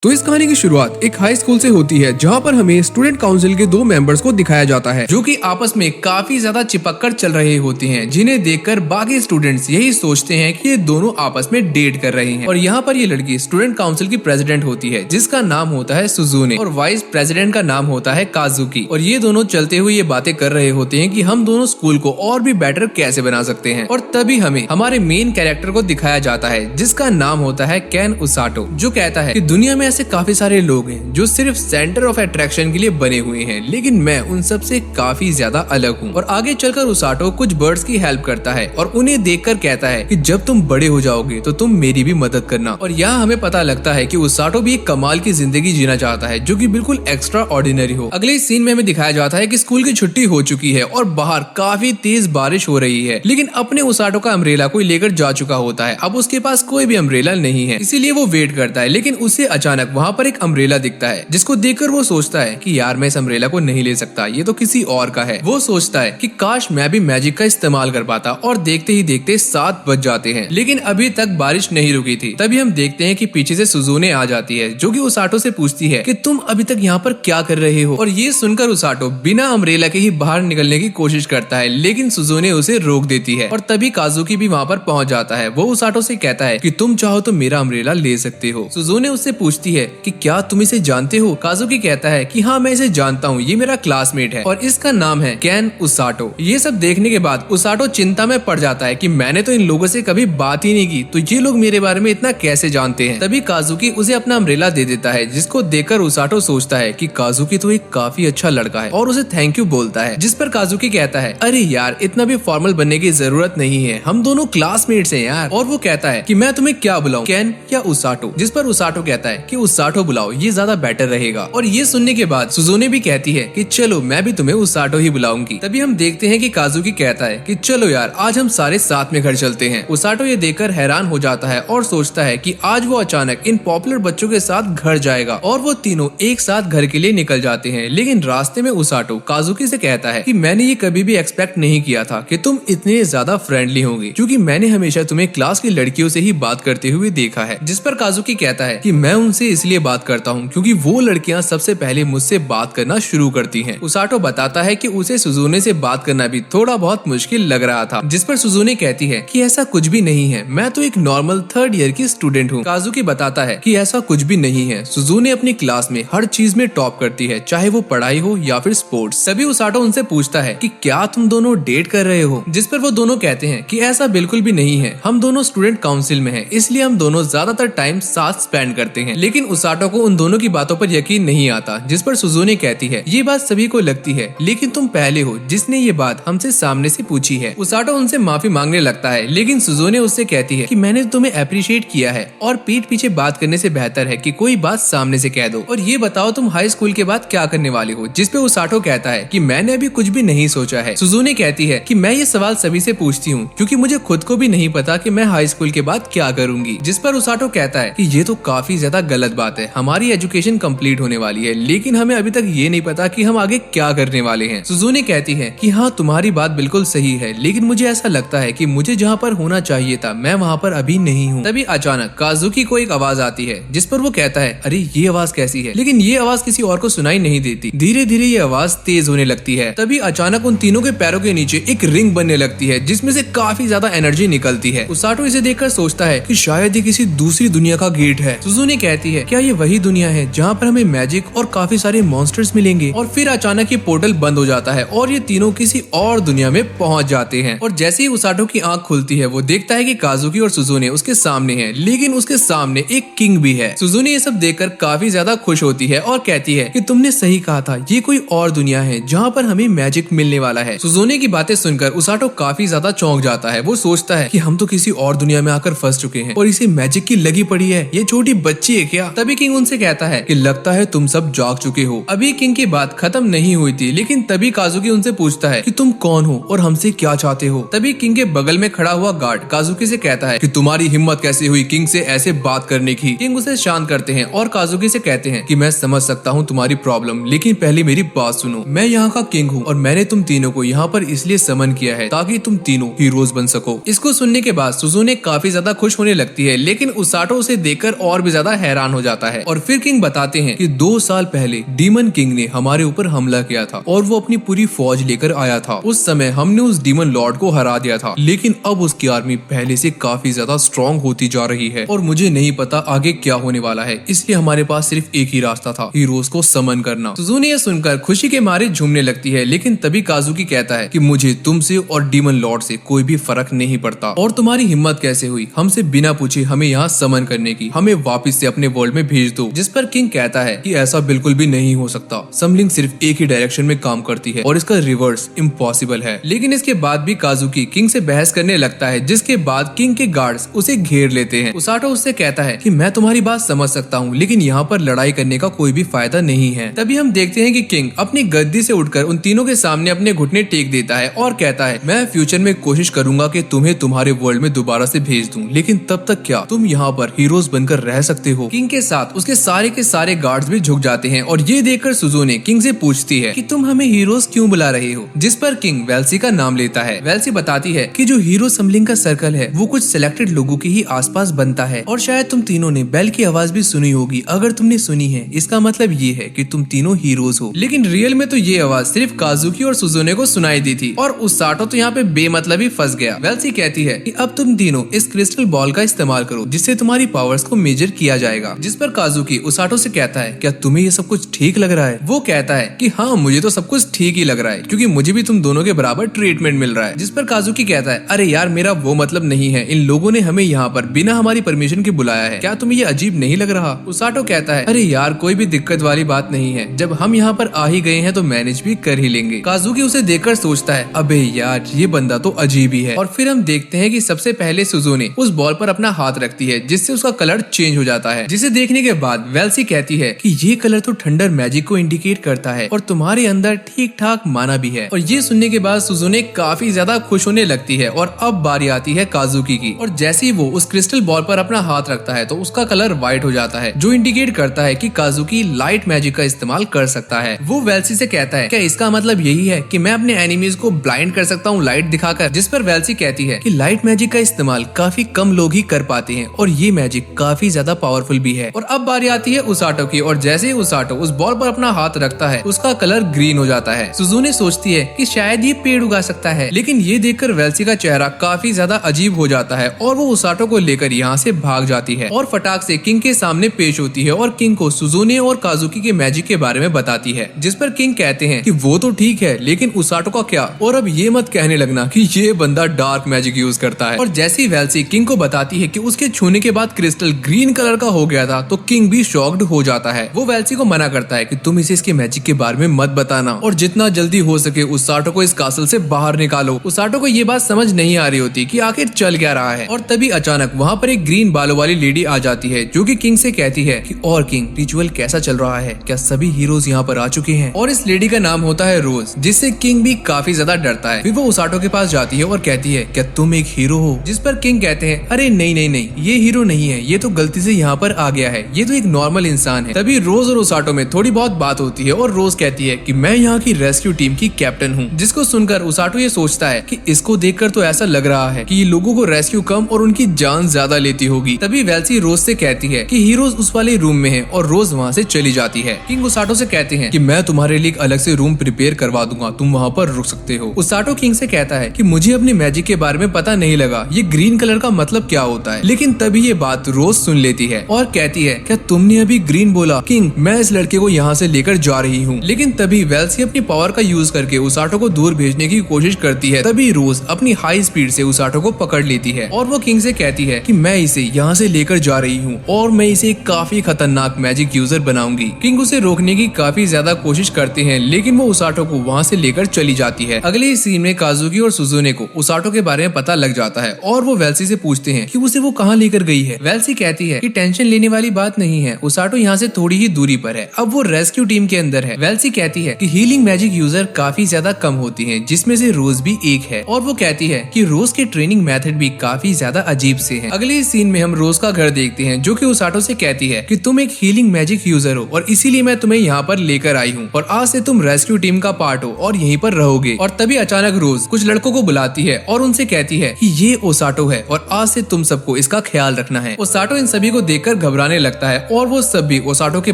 तो इस कहानी की शुरुआत एक हाई स्कूल से होती है जहाँ पर हमें स्टूडेंट काउंसिल के दो मेंबर्स को दिखाया जाता है जो कि आपस में काफी ज्यादा चिपक चल रहे होते हैं, जिन्हें देखकर बाकी स्टूडेंट्स यही सोचते हैं कि ये दोनों आपस में डेट कर रहे हैं। और यहाँ पर ये लड़की स्टूडेंट काउंसिल की प्रेसिडेंट होती है जिसका नाम होता है सुजुने और वाइस प्रेसिडेंट का नाम होता है काजुकी। और ये दोनों चलते हुए ये बातें कर रहे होते हैं कि हम दोनों स्कूल को और भी बेटर कैसे बना सकते हैं। और तभी हमें हमारे मेन कैरेक्टर को दिखाया जाता है जिसका नाम होता है केन उसाटो, जो कहता है कि दुनिया में ऐसे काफी सारे लोग हैं जो सिर्फ सेंटर ऑफ अट्रैक्शन के लिए बने हुए हैं, लेकिन मैं उन सब से काफी ज्यादा अलग हूँ। और आगे चलकर उसाटो कुछ बर्ड्स की हेल्प करता है और उन्हें देखकर कहता है कि जब तुम बड़े हो जाओगे तो तुम मेरी भी मदद करना। और यहाँ हमें पता लगता है कि उसाटो भी एक कमाल की जिंदगी जीना चाहता है जो कि बिल्कुल एक्स्ट्रा ऑर्डिनरी हो। अगले सीन में हमें दिखाया जाता है कि स्कूल की छुट्टी हो चुकी है और बाहर काफी तेज बारिश हो रही है, लेकिन अपने उसाटो का अम्ब्रेला कोई लेकर जा चुका होता है। अब उसके पास कोई भी अम्ब्रेला नहीं है, इसीलिए वो वेट करता है, लेकिन उसे अचानक वहाँ पर एक अम्ब्रेला दिखता है जिसको देखकर वो सोचता है कि यार मैं इस अम्ब्रेला को नहीं ले सकता, ये तो किसी और का है। वो सोचता है कि काश मैं भी मैजिक का इस्तेमाल कर पाता। और देखते ही देखते 7 बज जाते हैं, लेकिन अभी तक बारिश नहीं रुकी थी। तभी हम देखते हैं कि पीछे से सुजुने आ जाती है जो कि उसाटो से पूछती है कि तुम अभी तक यहाँ पर क्या कर रहे हो। और ये सुनकर उसाटो बिना अम्ब्रेला के ही बाहर निकलने की कोशिश करता है, लेकिन सुजुने उसे रोक देती है। और तभी काजुकी भी वहाँ पर पहुँच जाता है। वो उसाटो से कहता है कि तुम चाहो तो मेरा अम्ब्रेला ले सकते हो। सुजुने उससे पूछती है कि क्या तुम इसे जानते हो। काजुकी कहता है कि हाँ मैं इसे जानता हूँ, ये मेरा क्लासमेट है और इसका नाम है केन उसाटो। ये सब देखने के बाद उसाटो चिंता में पड़ जाता है कि मैंने तो इन लोगों से कभी बात ही नहीं की, तो ये लोग मेरे बारे में इतना कैसे जानते हैं। तभी काजुकी उसे अपना अम्ब्रेला दे देता है, जिसको देखकर उसाटो सोचता है कि काजुकी तो एक काफी अच्छा लड़का है और उसे थैंक यू बोलता है। जिस पर काजुकी कहता है अरे यार इतना भी फॉर्मल बनने की जरूरत नहीं है, हम दोनों क्लासमेट्स हैं यार। और वो कहता है कि मैं तुम्हें क्या बुलाऊं, केन या उसाटो। जिस पर उसाटो कहता है कि उसाटो बुलाओ, ये ज्यादा बेटर रहेगा। और ये सुनने के बाद सुजुने भी कहती है कि चलो मैं भी तुम्हें उसाटो ही बुलाऊंगी। तभी हम देखते हैं कि काजुकी कहता है कि चलो यार आज हम सारे साथ में घर चलते हैं। उसाटो ये देखकर हैरान हो जाता है और सोचता है कि आज वो अचानक इन पॉपुलर बच्चों के साथ घर जाएगा। और वो तीनों एक साथ घर के लिए निकल जाते हैं, लेकिन रास्ते में उसाटो काजुकी से कहता है कि मैंने ये कभी भी एक्सपेक्ट नहीं किया था कि तुम इतने ज्यादा फ्रेंडली होंगे, क्योंकि मैंने हमेशा तुम्हें क्लास की लड़कियों से ही बात करते हुए देखा है। जिस पर काजुकी कहता है कि मैं उनसे इसलिए बात करता हूँ क्योंकि वो लड़कियां सबसे पहले मुझसे बात करना शुरू करती हैं। उसाटो बताता है कि उसे सुजुने से बात करना भी थोड़ा बहुत मुश्किल लग रहा था। जिस पर सुजुने कहती है कि ऐसा कुछ भी नहीं है, मैं तो एक नॉर्मल 3rd ईयर की स्टूडेंट हूँ। काजुकी बताता है कि ऐसा कुछ भी नहीं है, सुजुने अपनी क्लास में हर चीज में टॉप करती है, चाहे वो पढ़ाई हो या फिर स्पोर्ट्स। तभी उसाटो उनसे पूछता है कि क्या तुम दोनों डेट कर रहे हो। जिस पर वो दोनों कहते हैं कि ऐसा बिल्कुल भी नहीं है, हम दोनों स्टूडेंट काउंसिल में हैं, इसलिए हम दोनों ज्यादातर टाइम साथ स्पेंड करते हैं। लेकिन उसाटो को उन दोनों की बातों पर यकीन नहीं आता। जिस पर सुजुने कहती है ये बात सभी को लगती है, लेकिन तुम पहले हो जिसने ये बात हमसे सामने से पूछी है। उसाटो उनसे माफी मांगने लगता है, लेकिन सुजुने उससे कहती है कि मैंने तुम्हें अप्रिशिएट किया है और पीठ पीछे बात करने से बेहतर है कि कोई बात सामने से कह दो। और ये बताओ तुम हाई स्कूल के बाद क्या करने वाले हो। जिस पे उसाटो कहता है कि मैंने अभी कुछ भी नहीं सोचा है। सुजुने कहती है कि मैं ये सवाल सभी से पूछती हूँ क्योंकि मुझे खुद को भी नहीं पता कि मैं हाई स्कूल के बाद क्या करूंगी। जिस पर उसाटो कहता है कि ये तो काफी ज्यादा गलत बात है, हमारी एजुकेशन कंप्लीट होने वाली है, लेकिन हमें अभी तक ये नहीं पता कि हम आगे क्या करने वाले हैं। सुजुने कहती है कि हाँ तुम्हारी बात बिल्कुल सही है, लेकिन मुझे ऐसा लगता है कि मुझे जहाँ पर होना चाहिए था मैं वहाँ पर अभी नहीं हूँ। तभी अचानक काजुकी को एक आवाज आती है जिस पर वो कहता है अरे ये आवाज कैसी है, लेकिन ये आवाज किसी और को सुनाई नहीं देती। धीरे धीरे ये आवाज तेज होने लगती है। तभी अचानक उन तीनों के पैरों के नीचे एक रिंग बनने लगती है जिसमें से काफी ज्यादा एनर्जी निकलती है। उसाटो इसे देखकर सोचता है कि शायद ये किसी दूसरी दुनिया का गेट है। सुजुने कहती है क्या ये वही दुनिया है जहाँ पर हमें मैजिक और काफी सारे मॉन्स्टर्स मिलेंगे। और फिर अचानक ये पोर्टल बंद हो जाता है और ये तीनों किसी और दुनिया में पहुंच जाते हैं। और जैसे ही उसाटो की आंख खुलती है वो देखता है कि काजुकी और सुजुने उसके सामने हैं, लेकिन उसके सामने एक किंग भी है। सुजुने ये सब देखकर काफी ज्यादा खुश होती है और कहती है कि तुमने सही कहा था, ये कोई और दुनिया है जहाँ पर हमें मैजिक मिलने वाला है। सुजुने की बातें सुनकर उसाटो काफी ज्यादा चौंक जाता है। वो सोचता है कि हम तो किसी और दुनिया में आकर फंस चुके हैं और इसे मैजिक की लगी पड़ी है, ये छोटी बच्ची है क्या। तभी किंग उनसे कहता है कि लगता है तुम सब जाग चुके हो। अभी किंग की बात खत्म नहीं हुई थी, लेकिन तभी काजुकी उनसे पूछता है कि तुम कौन हो और हमसे क्या चाहते हो। तभी किंग के बगल में खड़ा हुआ गार्ड काजुकी से कहता है कि तुम्हारी हिम्मत कैसे हुई किंग से ऐसे बात करने की। किंग उसे शांत करते हैं और काजुकी से कहते हैं कि मैं समझ सकता हूँ तुम्हारी प्रॉब्लम, लेकिन पहले मेरी बात सुनो। मैं यहाँ का किंग हूँ और मैंने तुम तीनों को यहाँ पर इसलिए समन किया है ताकि तुम तीनों हीरोज बन सको। इसको सुनने के बाद सुजुने काफी ज्यादा खुश होने लगती है, लेकिन उसाटो उसे देखकर और भी ज्यादा हैरान हैरान हो जाता है और फिर किंग बताते हैं कि 2 साल पहले डीमन किंग ने हमारे ऊपर हमला किया था और वो अपनी पूरी फौज लेकर आया था। उस समय हमने उस डीमन लॉर्ड को हरा दिया था, लेकिन अब उसकी आर्मी पहले से काफी ज्यादा स्ट्रॉन्ग होती जा रही है और मुझे नहीं पता आगे क्या होने वाला है, इसलिए हमारे पास सिर्फ एक ही रास्ता था, हीरोज को समन करना। सुजुने ये सुनकर खुशी के मारे झूमने लगती है, लेकिन तभी काजुकी कहता है कि मुझे तुमसे और डीमन लॉर्ड से कोई भी फर्क नहीं पड़ता और तुम्हारी हिम्मत कैसे हुई हमसे बिना पूछे हमें यहाँ समन करने की, हमें वापस से अपने वर्ल्ड में भेज दो। जिस पर किंग कहता है कि ऐसा बिल्कुल भी नहीं हो सकता, समलिंग सिर्फ एक ही डायरेक्शन में काम करती है और इसका रिवर्स इम्पॉसिबल है। लेकिन इसके बाद भी काजुकी किंग से बहस करने लगता है, जिसके बाद किंग के गार्ड्स उसे घेर लेते हैं। उसाटो उससे कहता है कि मैं तुम्हारी बात समझ सकता हूँ, लेकिन यहाँ पर लड़ाई करने का कोई भी फायदा नहीं है। तभी हम देखते हैं कि किंग अपनी गद्दी से उठकर उन तीनों के सामने अपने घुटने टेक देता है और कहता है मैं फ्यूचर में कोशिश करूंगा कि तुम्हें तुम्हारे वर्ल्ड में दोबारा से भेज दूं, लेकिन तब तक क्या तुम यहाँ पर हीरोज बनकर रह सकते हो। किंग के साथ उसके सारे के सारे गार्ड्स भी झुक जाते हैं और ये देखकर सुजुने किंग से पूछती है कि तुम हमें हीरोज क्यों बुला रहे हो। जिस पर किंग वेल्सी का नाम लेता है। वेल्सी बताती है कि जो हीरो समलिंग का सर्कल है वो कुछ सिलेक्टेड लोगों के ही आसपास बनता है और शायद तुम तीनों ने बेल की आवाज भी सुनी होगी। अगर तुमने सुनी है इसका मतलब ये है कि तुम तीनों हीरोज हो, लेकिन रियल में तो ये आवाज सिर्फ काजुकी और सुजुने को सुनाई दी थी और उसाटो तो यहाँ पे बेमतलब ही फंस गया। वेल्सी कहती है कि अब तुम तीनों इस क्रिस्टल बॉल का इस्तेमाल करो जिससे तुम्हारी पावर्स को मेजर किया जाएगा। जिस पर काजुकी उसाटो से कहता है क्या तुम्हें ये सब कुछ ठीक लग रहा है। वो कहता है कि हाँ मुझे तो सब कुछ ठीक ही लग रहा है क्योंकि मुझे भी तुम दोनों के बराबर ट्रीटमेंट मिल रहा है। जिस पर काजुकी कहता है अरे यार मेरा वो मतलब नहीं है, इन लोगों ने हमें यहाँ पर बिना हमारी परमिशन के बुलाया है, क्या तुम्हें ये अजीब नहीं लग रहा। उसाटो कहता है अरे यार कोई भी दिक्कत वाली बात नहीं है, जब हम यहाँ पर आ ही गए हैं तो मैनेज भी कर ही लेंगे। काजुकी उसे देखकर सोचता है अबे यार ये बंदा तो अजीब ही है। और फिर हम देखते हैं कि सबसे पहले सुजुने उस बॉल पर अपना हाथ रखती है जिससे उसका कलर चेंज हो जाता है, जिसे देखने के बाद वेल्सी कहती है कि ये कलर तो थंडर मैजिक को इंडिकेट करता है और तुम्हारे अंदर ठीक ठाक माना भी है। और ये सुनने के बाद सुजुने काफी ज्यादा खुश होने लगती है और अब बारी आती है काजुकी की। और जैसे ही वो उस क्रिस्टल बॉल पर अपना हाथ रखता है तो उसका कलर व्हाइट हो जाता है, जो इंडिकेट करता है कि काजुकी लाइट मैजिक का इस्तेमाल कर सकता है। वो वेल्सी से कहता है क्या इसका मतलब यही है कि मैं अपने एनिमीज को ब्लाइंड कर सकता हूँ लाइट दिखाकर। जिस पर वेल्सी कहती है कि लाइट मैजिक का इस्तेमाल काफी कम लोग ही कर पाते हैं और ये मैजिक काफी ज्यादा पावरफुल भी है। और अब बारी आती है उसाटो की और जैसे ही उसाटो उस बॉल पर अपना हाथ रखता है उसका कलर ग्रीन हो जाता है। सुजुने सोचती है कि शायद ये पेड़ उगा सकता है, लेकिन ये देखकर वेल्सी का चेहरा काफी ज्यादा अजीब हो जाता है और वो उसाटो को लेकर यहाँ से भाग जाती है और फटाक से किंग के सामने पेश होती है और किंग को सुजुने और काजुकी के मैजिक के बारे में बताती है। जिस पर किंग कहते हैं कि वो तो ठीक है लेकिन उसाटो का क्या, और अब ये मत कहने लगना कि ये बंदा डार्क मैजिक यूज करता है। और जैसी वेल्सी किंग को बताती है कि उसके छूने के बाद क्रिस्टल ग्रीन कलर का हो गया था तो किंग भी शॉक्ड हो जाता है। वो वेल्सी को मना करता है कि तुम इसे इसके मैजिक के बारे में मत बताना और जितना जल्दी हो सके उसाटो को इस कासल से बाहर निकालो। उसाटो को ये बात समझ नहीं आ रही होती कि आखिर चल क्या रहा है और तभी अचानक वहाँ पर एक ग्रीन बालों वाली लेडी आ जाती है जो कि किंग से कहती है कि और किंग रिचुअल कैसा चल रहा है, क्या सभी हीरोज यहाँ पर आ चुके हैं। और इस लेडी का नाम होता है रोज, जिससे किंग भी काफी ज्यादा डरता है। फिर वो उसाटो के पास जाती है और कहती है क्या तुम एक हीरो हो। जिस पर किंग कहते हैं अरे नहीं नहीं नहीं, ये हीरो नहीं है, ये तो गलती से यहाँ पर आ गया है, ये तो एक नॉर्मल इंसान है। तभी रोज और उसाटो में थोड़ी बहुत बात होती है और रोज कहती है कि मैं यहाँ की रेस्क्यू टीम की कैप्टन हूँ। जिसको सुनकर उसाटो ये सोचता है कि इसको देखकर तो ऐसा लग रहा है कि ये लोगों को रेस्क्यू कम और उनकी जान ज्यादा लेती होगी। तभी वेल्सी रोज से कहती है कि हीरोज उस वाले रूम में हैं और रोज वहाँ से चली जाती है। किंग उसाटो से कहते हैं कि मैं तुम्हारे लिए अलग से रूम प्रिपेयर करवा दूंगा, तुम वहाँ पर रुक सकते हो। उसाटो किंग से कहता है कि मुझे अपने मैजिक के बारे में पता नहीं लगा, ये ग्रीन कलर का मतलब क्या होता है। लेकिन तभी ये बात रोज सुन लेती है और कहती है क्या तुमने अभी ग्रीन बोला। किंग मैं इस लड़के को यहाँ से लेकर जा रही हूँ। लेकिन तभी वेल्सी अपनी पावर का यूज करके उसाटो को दूर भेजने की कोशिश करती है। तभी रोज अपनी हाई स्पीड से उसाटो को पकड़ लेती है और वो किंग से कहती है कि मैं इसे यहाँ से लेकर जा रही हूँ और मैं इसे काफी खतरनाक मैजिक यूजर बनाऊंगी। किंग उसे रोकने की काफी ज्यादा कोशिश करते हैं लेकिन वो उसाटो को वहाँ से लेकर चली जाती है। अगले सीन में काजुकी और सुजुने को उसाटो के बारे में पता लग जाता है और वो वेल्सी से पूछते हैं कि उसे वो कहाँ लेकर गई है। वेल्सी कहती है कि टेंशन लेने वाली बात नहीं है, उसाटो यहाँ से थोड़ी ही दूरी पर है, अब वो रेस्क्यू टीम के अंदर है। वेल्सी कहती है कि हीलिंग मैजिक यूजर काफी ज्यादा कम होती हैं, जिसमें से रोज भी एक है और वो कहती है कि रोज के ट्रेनिंग मेथड भी काफी ज्यादा अजीब से हैं। अगले सीन में हम रोज का घर देखते हैं जो कि उसाटो से कहती है कि तुम एक हीलिंग मैजिक यूजर हो और इसीलिए मैं तुम्हें यहाँ पर लेकर आई हूँ और आज से तुम रेस्क्यू टीम का पार्ट हो और यहीं पर रहोगे। और तभी अचानक रोज कुछ लड़कों को बुलाती है और उनसे कहती है कि ये ओसाटो है और आज से तुम सबको इसका ख्याल रखना है। ओसाटो इन सभी को देखकर घबरा घबराने लगता है और वो सब भी ओसाटो के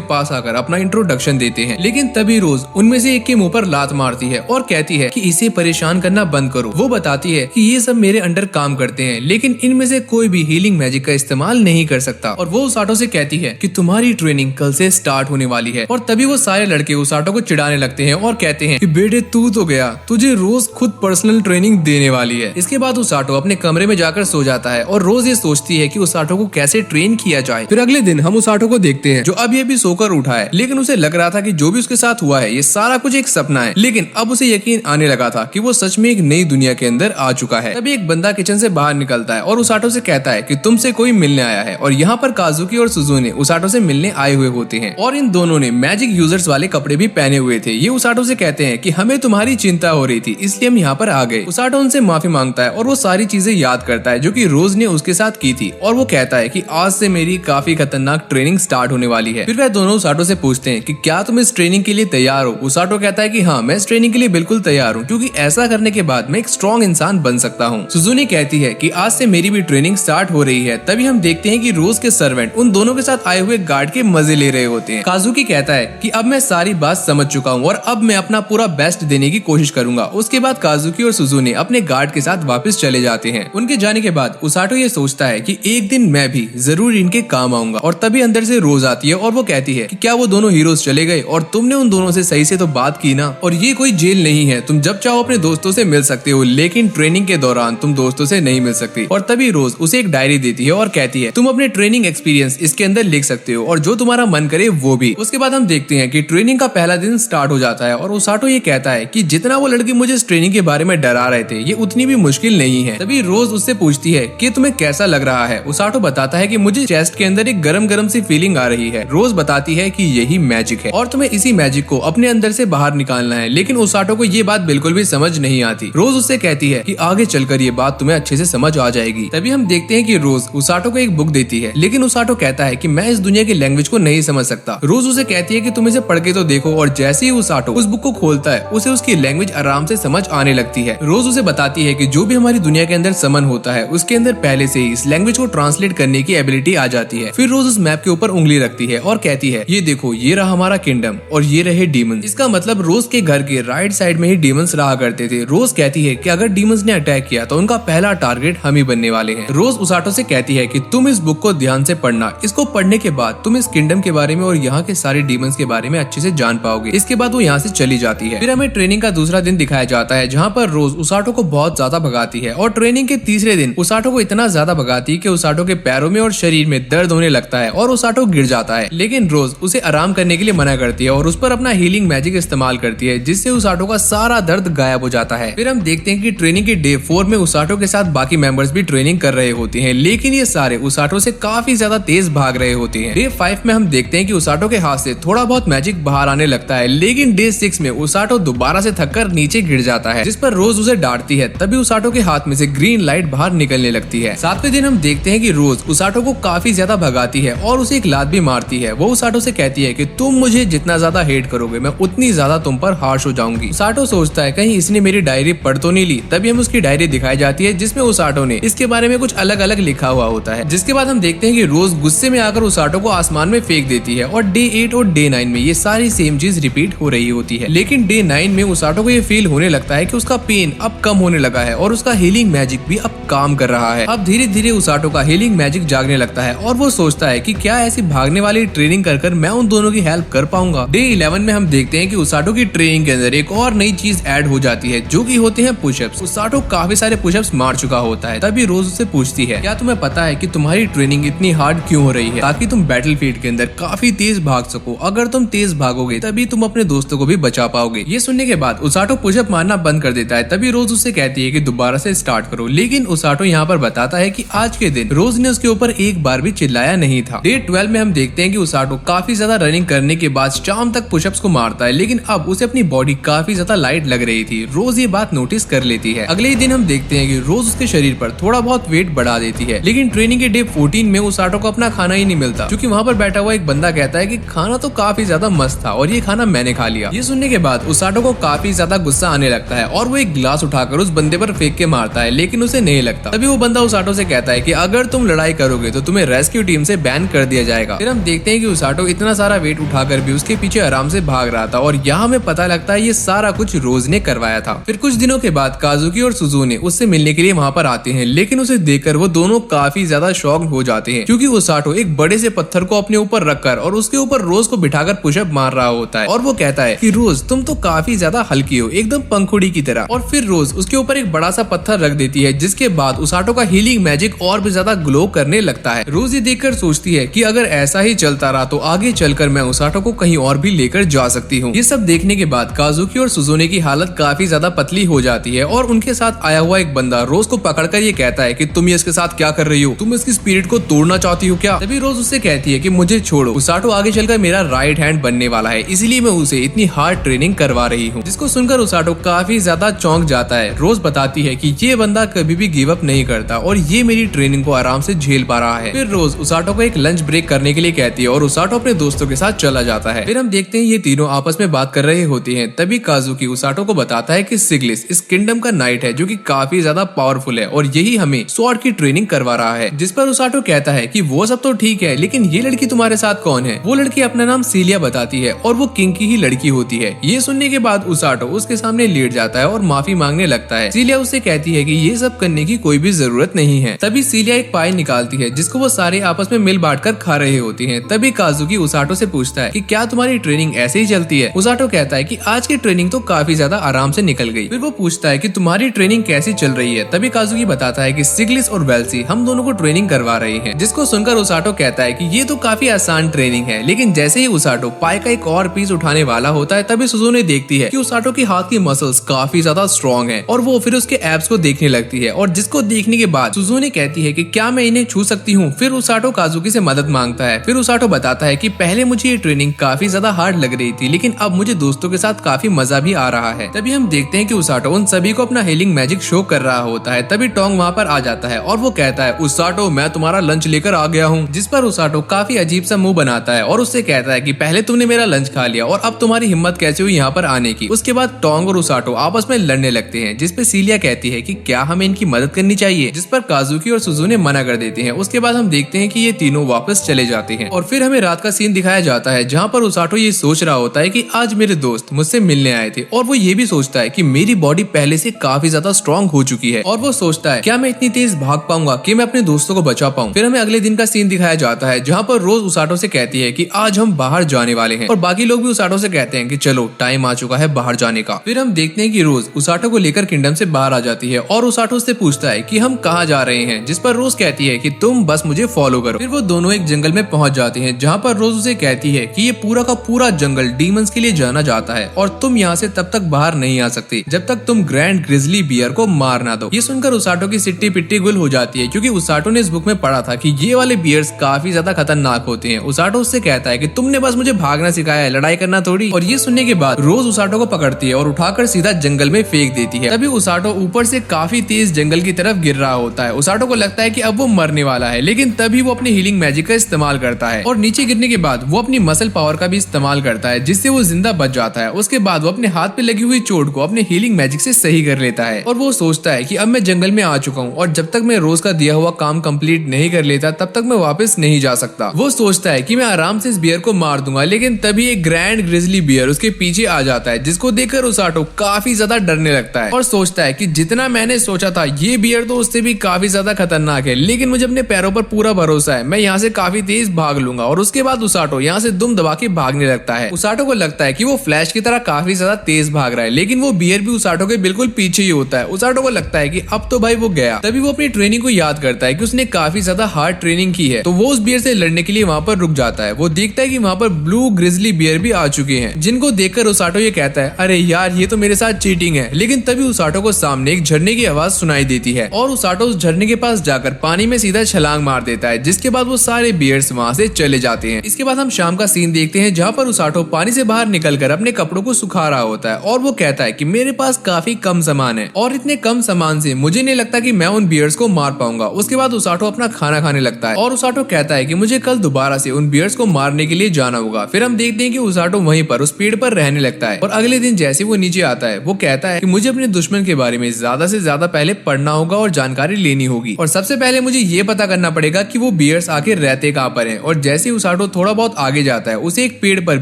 पास आकर अपना इंट्रोडक्शन देते हैं। लेकिन तभी रोज उनमें से एक के मुंह पर लात मारती है और कहती है कि इसे परेशान करना बंद करो। वो बताती है कि ये सब मेरे अंडर काम करते हैं, लेकिन इनमें से कोई भी हीलिंग मैजिक का इस्तेमाल नहीं कर सकता। और वो ओसाटो से कहती है कि तुम्हारी ट्रेनिंग कल से स्टार्ट होने वाली है। और तभी वो सारे लड़के ओसाटो को चिढ़ाने लगते हैं और कहते हैं कि बेटे तू तो गया, तुझे रोज खुद पर्सनल ट्रेनिंग देने वाली है। इसके बाद ओसाटो अपने कमरे में जाकर सो जाता है और रोज ये सोचती है कि ओसाटो को कैसे ट्रेन किया जाए। फिर अगले दिन हम ओसाटो को देखते हैं जो अब ये भी सोकर उठा है, लेकिन उसे लग रहा था कि जो भी उसके साथ हुआ है ये सारा कुछ एक सपना है। लेकिन अब उसे यकीन आने लगा था कि वो सच में एक नई दुनिया के अंदर आ चुका है। तभी एक बंदा किचन से बाहर निकलता है और ओसाटो से कहता है कि तुमसे कोई मिलने आया है। और यहाँ पर काजुकी और सुजुने ओसाटो से मिलने आए हुए होते हैं और इन दोनों ने मैजिक यूजर्स वाले कपड़े भी पहने हुए थे। ये ओसाटो से कहते हैं कि हमें तुम्हारी चिंता हो रही थी, इसलिए हम यहाँ पर आ गए। ओसाटो उनसे माफी मांगता है और वो सारी चीजें याद करता है जो कि रोज ने उसके साथ की थी। और वो कहता है कि आज से मेरी काफी खतरनाक ट्रेनिंग स्टार्ट होने वाली है। फिर वह दोनों ओसाटो से पूछते हैं कि क्या तुम इस ट्रेनिंग के लिए तैयार हो। ओसाटो कहता है कि हाँ, मैं इस ट्रेनिंग के लिए बिल्कुल तैयार हूँ, क्योंकि ऐसा करने के बाद मैं एक स्ट्रॉन्ग इंसान बन सकता हूँ। सुजुने कहती है कि आज से मेरी भी ट्रेनिंग स्टार्ट हो रही है। तभी हम देखते हैं कि रोज के सर्वेंट उन दोनों के साथ आए हुए गार्ड के मजे ले रहे होते हैं। काजुकी कहता है कि अब मैं सारी बात समझ चुका हूँ और अब मैं अपना पूरा बेस्ट देने की कोशिश करूंगा। उसके बाद काजुकी और सुजुने अपने गार्ड के साथ वापस चले जाते हैं। उनके जाने के बाद ओसाटो ये सोचता है कि एक दिन मैं भी जरूर इनके काम आऊंगा। और तभी अंदर से रोज आती है और वो कहती है कि क्या वो दोनों हीरोज चले गए और तुमने उन दोनों से सही से तो बात की ना। और ये कोई जेल नहीं है, तुम जब चाहो अपने दोस्तों से मिल सकते हो, लेकिन ट्रेनिंग के दौरान तुम दोस्तों से नहीं मिल सकते। और तभी रोज उसे एक डायरी देती है और कहती है तुम अपने ट्रेनिंग एक्सपीरियंस इसके अंदर लिख सकते हो और जो तुम्हारा मन करे वो भी। उसके बाद हम देखते हैं कि ट्रेनिंग का पहला दिन स्टार्ट हो जाता है और ओसाटो ये कहता है कि जितना वो लड़के मुझे इस ट्रेनिंग के बारे में डरा रहे थे ये उतनी भी मुश्किल नहीं है। तभी रोज उससे पूछती है कि तुम्हें कैसा लग रहा है। ओसाटो बताता है कि मुझे चेस्ट के अंदर एक गरम गरम सी फीलिंग आ रही है। रोज बताती है कि यही मैजिक है और तुम्हें इसी मैजिक को अपने अंदर से बाहर निकालना है। लेकिन ओसाटो को ये बात बिल्कुल भी समझ नहीं आती। रोज उससे कहती है कि आगे चलकर ये बात तुम्हें अच्छे से समझ आ जाएगी। तभी हम देखते हैं कि रोज ओसाटो को एक बुक देती है, लेकिन ओसाटो कहता है कि मैं इस दुनिया की लैंग्वेज को नहीं समझ सकता। रोज उसे कहती है कि तुम इसे पढ़ के तो देखो। और जैसे ही ओसाटो उस बुक को खोलता है उसे उसकी लैंग्वेज आराम से समझ आने लगती है। रोज उसे बताती है कि जो भी हमारी दुनिया के अंदर समन होता है उसके अंदर पहले से ही इस लैंग्वेज को ट्रांसलेट करने की एबिलिटी आ जाती है। फिर रोज उस मैप के ऊपर उंगली रखती है और कहती है ये देखो, ये रहा हमारा किंगडम और ये रहे डीमंस। इसका मतलब रोज के घर के राइट साइड में ही डीमंस रहा करते थे। रोज कहती है कि अगर डीमंस ने अटैक किया तो उनका पहला टारगेट हम ही बनने वाले हैं। रोज ओसाटो से कहती है कि तुम इस बुक को ध्यान से पढ़ना, इसको पढ़ने के बाद तुम इस किंगडम के बारे में और यहाँ के सारे डीमंस के बारे में अच्छे से जान पाओगे। इसके बाद वो यहाँ से चली जाती है। फिर हमें ट्रेनिंग का दूसरा दिन दिखाया जाता है जहाँ पर रोज ओसाटो को बहुत ज्यादा भगाती है और ट्रेनिंग के तीसरे दिन ओसाटो को इतना ज्यादा भगाती है कि ओसाटो के पैरों में और शरीर में दर्द होने लगता है और ओसाटो गिर जाता है। लेकिन रोज उसे आराम करने के लिए मना करती है और उस पर अपना हीलिंग मैजिक इस्तेमाल करती है, जिससे ओसाटो का सारा दर्द गायब हो जाता है। फिर हम देखते हैं कि ट्रेनिंग के डे 4 में ओसाटो के साथ बाकी मेंबर्स भी ट्रेनिंग कर रहे होते हैं, लेकिन ये सारे ओसाटो से काफी ज्यादा तेज भाग रहे होते हैं। डे 5 में हम देखते हैं कि ओसाटो के हाथ से थोड़ा बहुत मैजिक बाहर आने लगता है, लेकिन डे 6 में ओसाटो दोबारा से थककर नीचे गिर जाता है, जिस पर रोज उसे डांटती है। तभी ओसाटो के हाथ में से ग्रीन लाइट बाहर निकलने लगती है। 7वें दिन हम देखते हैं कि रोज ओसाटो को काफी ज्यादा भगाती है और उसे एक लात भी मारती है। वो ओसाटो से कहती है कि तुम मुझे जितना ज्यादा हेट करोगे मैं उतनी ज्यादा तुम पर हार्श हो जाऊंगी। ओसाटो सोचता है कहीं इसने मेरी डायरी पढ़ तो नहीं ली। तभी हम उसकी डायरी दिखाई जाती है जिसमें ओसाटो ने इसके बारे में कुछ अलग अलग लिखा हुआ होता है। जिसके बाद हम देखते हैं कि रोज गुस्से में आकर ओसाटो को आसमान में फेंक देती है और डे 8 और डे 9 में ये सारी सेम चीज रिपीट हो रही होती है। लेकिन डे 9 में ओसाटो को ये फील होने लगता है कि उसका पेन अब कम होने लगा है और उसका हीलिंग मैजिक भी अब काम कर रहा है। अब धीरे धीरे ओसाटो का हीलिंग मैजिक जागने लगता है और वो सोचता है कि क्या ऐसी भागने वाली ट्रेनिंग कर मैं उन दोनों की हेल्प कर पाऊंगा। डे 11 में हम देखते हैं कि ओसाटो की ट्रेनिंग के अंदर एक और नई चीज ऐड हो जाती है जो कि होते हैं पुशअप्स। ओसाटो काफी सारे पुशअप्स मार चुका होता है। तभी रोज उससे पूछती है क्या तुम्हें पता है कि तुम्हारी ट्रेनिंग इतनी हार्ड क्यों हो रही है, ताकि तुम बैटलफील्ड के अंदर काफी तेज भाग सको। अगर तुम तेज भागोगे तभी तुम अपने दोस्तों को भी बचा पाओगे। ये सुनने के बाद ओसाटो पुशअप मारना बंद कर देता है। तभी रोज उससे कहती है कि दोबारा से स्टार्ट करो, लेकिन ओसाटो यहाँ पर बताता है कि आज के दिन रोज ने उसके ऊपर एक बार भी चिल्लाया नहीं था। डे 12 में हम देखते हैं कि ओसाटो काफी ज्यादा रनिंग करने के बाद शाम तक पुशअप्स को मारता है, लेकिन अब उसे अपनी बॉडी काफी ज्यादा लाइट लग रही थी। रोज ये बात नोटिस कर लेती है। अगले ही दिन हम देखते हैं कि रोज उसके शरीर पर थोड़ा बहुत वेट बढ़ा देती है, लेकिन ट्रेनिंग के डे 14 में ओसाटो को अपना खाना ही नहीं मिलता, क्योंकि वहाँ पर बैठा हुआ एक बंदा कहता है कि खाना तो काफी ज्यादा मस्त था और ये खाना मैंने खा लिया। ये सुनने के बाद ओसाटो को काफी ज्यादा गुस्सा आने लगता है और वो एक गिलास उठाकर उस बंदे पर फेंक के मारता है, लेकिन उसे नहीं लगता। तभी वो बंदा ओसाटो से कहता है कि अगर तुम लड़ाई करोगे तो तुम्हें रेस्क्यू टीम से बैन कर दिया जाएगा। फिर हम देखते हैं कि उसाटो इतना सारा वेट उठाकर भी उसके पीछे आराम से भाग रहा था और यहाँ हमें पता लगता है ये सारा कुछ रोज ने करवाया था। फिर कुछ दिनों के बाद काजुकी और सुजुने उससे मिलने के लिए वहाँ पर आते हैं, लेकिन उसे देखकर वो दोनों काफी ज्यादा शॉक्ड हो जाते हैं क्योंकि उसाटो एक बड़े से पत्थर को अपने ऊपर रखकर और उसके ऊपर रोज को बिठाकर पुशअप मार रहा होता है और वो कहता है कि रोज तुम तो काफी ज्यादा हल्की हो, एकदम पंखुड़ी की तरह। और फिर रोज उसके ऊपर एक बड़ा सा पत्थर रख देती है, जिसके बाद उसाटो का हीलिंग मैजिक और भी ज्यादा ग्लो करने लगता है। रोज ये देखकर सोचती है कि अगर ऐसा ही चलता रहा तो आगे चलकर मैं उसाटो को कहीं और भी लेकर जा सकती हूँ। ये सब देखने के बाद काजुकी और सुजुने की हालत काफी ज्यादा पतली हो जाती है और उनके साथ आया हुआ एक बंदा रोज को पकड़कर ये कहता है कि तुम इसके साथ क्या कर रही हो, तुम इसकी स्पिरिट को तोड़ना चाहती हो क्या? तभी रोज उससे कहती है कि मुझे छोड़ो, उसाटो आगे चलकर मेरा राइट हैंड बनने वाला है, इसलिए मैं उसे इतनी हार्ड ट्रेनिंग करवा रही हूँ। जिसको सुनकर उसाटो काफी ज्यादा चौंक जाता है। रोज बताती है कि ये बंदा कभी भी गिव अप नहीं करता और ये मेरी ट्रेनिंग को आराम से झेल पा रहा है। फिर रोज उसाटो को एक लंच ब्रेक करने के लिए कहती है और उसाटो अपने दोस्तों के साथ चला जाता है। फिर हम देखते हैं ये तीनों आपस में बात कर रहे होते हैं। तभी काजुकी उसाटो को बताता है कि सिग्लिस इस किंगडम का नाइट है जो कि काफी ज्यादा पावरफुल है और यही हमें स्वॉर्ड की ट्रेनिंग करवा रहा है। जिस पर उसाटो कहता है कि वो सब तो ठीक है, लेकिन ये लड़की तुम्हारे साथ कौन है? वो लड़की अपना नाम सीलिया बताती है और वो किंग की ही लड़की होती है। ये सुनने के बाद उसाटो उसके सामने लेट जाता है और माफी मांगने लगता है। सीलिया उससे कहती है कि ये सब करने की कोई भी जरूरत नहीं है। तभी सीलिया एक पाई निकालती है जिसको वो सारे आपस में मिल बांट कर खा रहे होती हैं। तभी काजुकी उसाटो से पूछता है कि क्या तुम्हारी ट्रेनिंग ऐसे ही चलती है? उसाटो कहता है कि आज की ट्रेनिंग तो काफी ज्यादा आराम से निकल गई। फिर वो पूछता है कि तुम्हारी ट्रेनिंग कैसी चल रही है? तभी काजुकी बताता है कि सिग्लिस और वेल्सी हम दोनों को ट्रेनिंग करवा रहे हैं। जिसको सुनकर उसाटो कहता है कि ये तो काफी आसान ट्रेनिंग है। लेकिन जैसे ही उसाटो पाई का एक और पीस उठाने वाला होता है तभी सुजुने देखती है कि उसाटो की हाथ की मसल्स काफी ज्यादा स्ट्रॉन्ग है और वो फिर उसके एब्स को देखने लगती है और जिसको देखने के बाद सुजुने कहती है कि क्या मैं इन्हें छू सकती हूँ? फिर उसाटो काजुकी से मदद मांगता है। फिर उसाटो बताता है कि पहले मुझे ये ट्रेनिंग काफी ज्यादा हार्ड लग रही थी, लेकिन अब मुझे दोस्तों के साथ काफी मजा भी आ रहा है। तभी हम देखते हैं कि उसाटो उन सभी को अपना हीलिंग मैजिक शो कर रहा होता है। तभी टोंग वहाँ पर आ जाता है और वो कहता है उसाटो मैं तुम्हारा लंच लेकर आ गया हूँ। जिस पर उसाटो काफी अजीब सा मुंह बनाता है और उससे कहता है कि पहले तुमने मेरा लंच खा लिया और अब तुम्हारी हिम्मत कैसे हुई यहाँ पर आने की? उसके बाद टोंग और उसाटो आपस में लड़ने लगते हैं, जिसपे सीलिया कहती है कि क्या हमें इनकी मदद करनी चाहिए, जिस पर काजुकी और सुजुने मना कर देते हैं। उसके बाद हम देखते हैं कि ये तीनों वापस चले जाते हैं और फिर हमें रात का सीन दिखाया जाता है जहाँ पर उसाटो ये सोच रहा होता है कि आज मेरे दोस्त मुझसे मिलने आए थे और वो ये भी सोचता है कि मेरी बॉडी पहले से काफी ज्यादा स्ट्रॉन्ग हो चुकी है और वो सोचता है क्या मैं इतनी तेज भाग पाऊंगा कि मैं अपने दोस्तों को बचा पाऊं। फिर हमें अगले दिन का सीन दिखाया जाता है जहाँ पर रोज उसाटो से कहती है कि आज हम बाहर जाने वाले हैं और बाकी लोग भी उसाटो से कहते हैं कि चलो टाइम आ चुका है बाहर जाने का। फिर हम देखते हैं कि रोज उसाटो को लेकर किंगडम से बाहर आ जाती है और उसाटो से पूछता है कि हम कहाँ जा रहे हैं, जिस पर रोज कहती है कि तुम बस मुझे फॉलो करो। फिर वो दोनों एक जंगल में पहुंच जाते हैं जहाँ पर रोज उसे कहती है कि ये पूरा का पूरा जंगल डीमंस के लिए जाना जाता है और तुम यहाँ से तब तक बाहर नहीं आ सकती जब तक तुम ग्रैंड ग्रिजली बियर को मार ना दो। ये सुनकर उसाटो की सिट्टी पिट्टी गुल हो जाती है क्योंकि उसाटो ने इस बुक में पढ़ा था कि ये वाले बियर्स काफी ज्यादा खतरनाक होते हैं। उसाटो उससे कहता है कि तुमने बस मुझे भागना सिखाया है, लड़ाई करना थोड़ी। और ये सुनने के बाद रोज उसाटो को पकड़ती है और उठाकर सीधा जंगल में फेंक देती है। तभी उसाटो ऊपर से काफी तेज जंगल की तरफ गिर रहा होता है। उसाटो को लगता है कि अब वो मरने वाला है, लेकिन तभी वो अपने हीलिंग मैजिक का इस्तेमाल करता है और नीचे गिरने के बाद वो अपनी मसल पावर का भी इस्तेमाल करता है जिससे वो जिंदा बच जाता है। उसके बाद वो अपने हाथ पे लगी हुई चोट को अपने हीलिंग मैजिक से सही कर लेता है और वो सोचता है कि अब मैं जंगल में आ चुका हूँ और जब तक मैं रोज का दिया हुआ काम कंप्लीट नहीं कर लेता तब तक मैं वापस नहीं जा सकता। वो सोचता है कि मैं आराम से इस बियर को मार दूंगा, लेकिन तभी एक ग्रैंड ग्रिजली बियर उसके पीछे आ जाता है जिसको देखकर उसाटो काफी ज्यादा डरने लगता है और सोचता है कि जितना मैंने सोचा था ये बियर तो उससे भी काफी ज्यादा खतरनाक है, लेकिन मुझे अपने पैरों पर पूरा भरोसा है, मैं यहाँ से काफी तेज भाग लूंगा। और उसके बाद उसाटो यहाँ से दुम दबा के भागने लगता है। उसाटो को लगता है कि वो फ्लैश की तरह काफी ज्यादा तेज भाग रहा है, लेकिन वो बियर भी उसाटो के बिल्कुल पीछे ही होता है। उसाटो को लगता है कि अब तो भाई वो गया। तभी वो अपनी ट्रेनिंग को याद करता है कि उसने काफी ज्यादा हार्ड ट्रेनिंग की है, तो वो उस बियर से लड़ने के लिए वहाँ पर रुक जाता है। वो देखता है कि वहाँ पर ब्लू ग्रिजली बियर भी आ चुके हैं, जिनको देखकर उसाटो ये कहता है अरे यार ये तो मेरे साथ चीटिंग है। लेकिन तभी उसाटो को सामने एक झरने की आवाज सुनाई देती है और उसाटो उस झरने के पास जाकर पानी में सीधा छलांग मार देता है, जिसके बाद वो सारे बियर्स वहाँ से चले जाते हैं। इसके बाद हम शाम का सीन देखते हैं जहाँ पर उसाटो पानी से बाहर निकलकर अपने कपड़ों को सुखा रहा होता है और वो कहता है कि मेरे पास काफी कम सामान है और इतने कम सामान से मुझे नहीं लगता कि मैं उन बियर्स को मार पाऊंगा। उसके बाद उसाटो अपना खाना खाने लगता है और उसाटो कहता है कि मुझे कल दोबारा से उन बियर्स को मारने के लिए जाना होगा। फिर हम देखते हैं कि उसाटो वहीं पर उस पेड़ पर रहने लगता है और अगले दिन जैसे वो नीचे आता है वो कहता है कि मुझे अपने दुश्मन के बारे में ज्यादा से ज्यादा पहले पढ़ना होगा और जानकारी लेनी होगी और सबसे पहले मुझे ये पता करना पड़ेगा कि वो बियर्स बियर्स आखिर रहते कहाँ पर हैं। और जैसे ही उसाटो थोड़ा बहुत आगे जाता है उसे एक पेड़ पर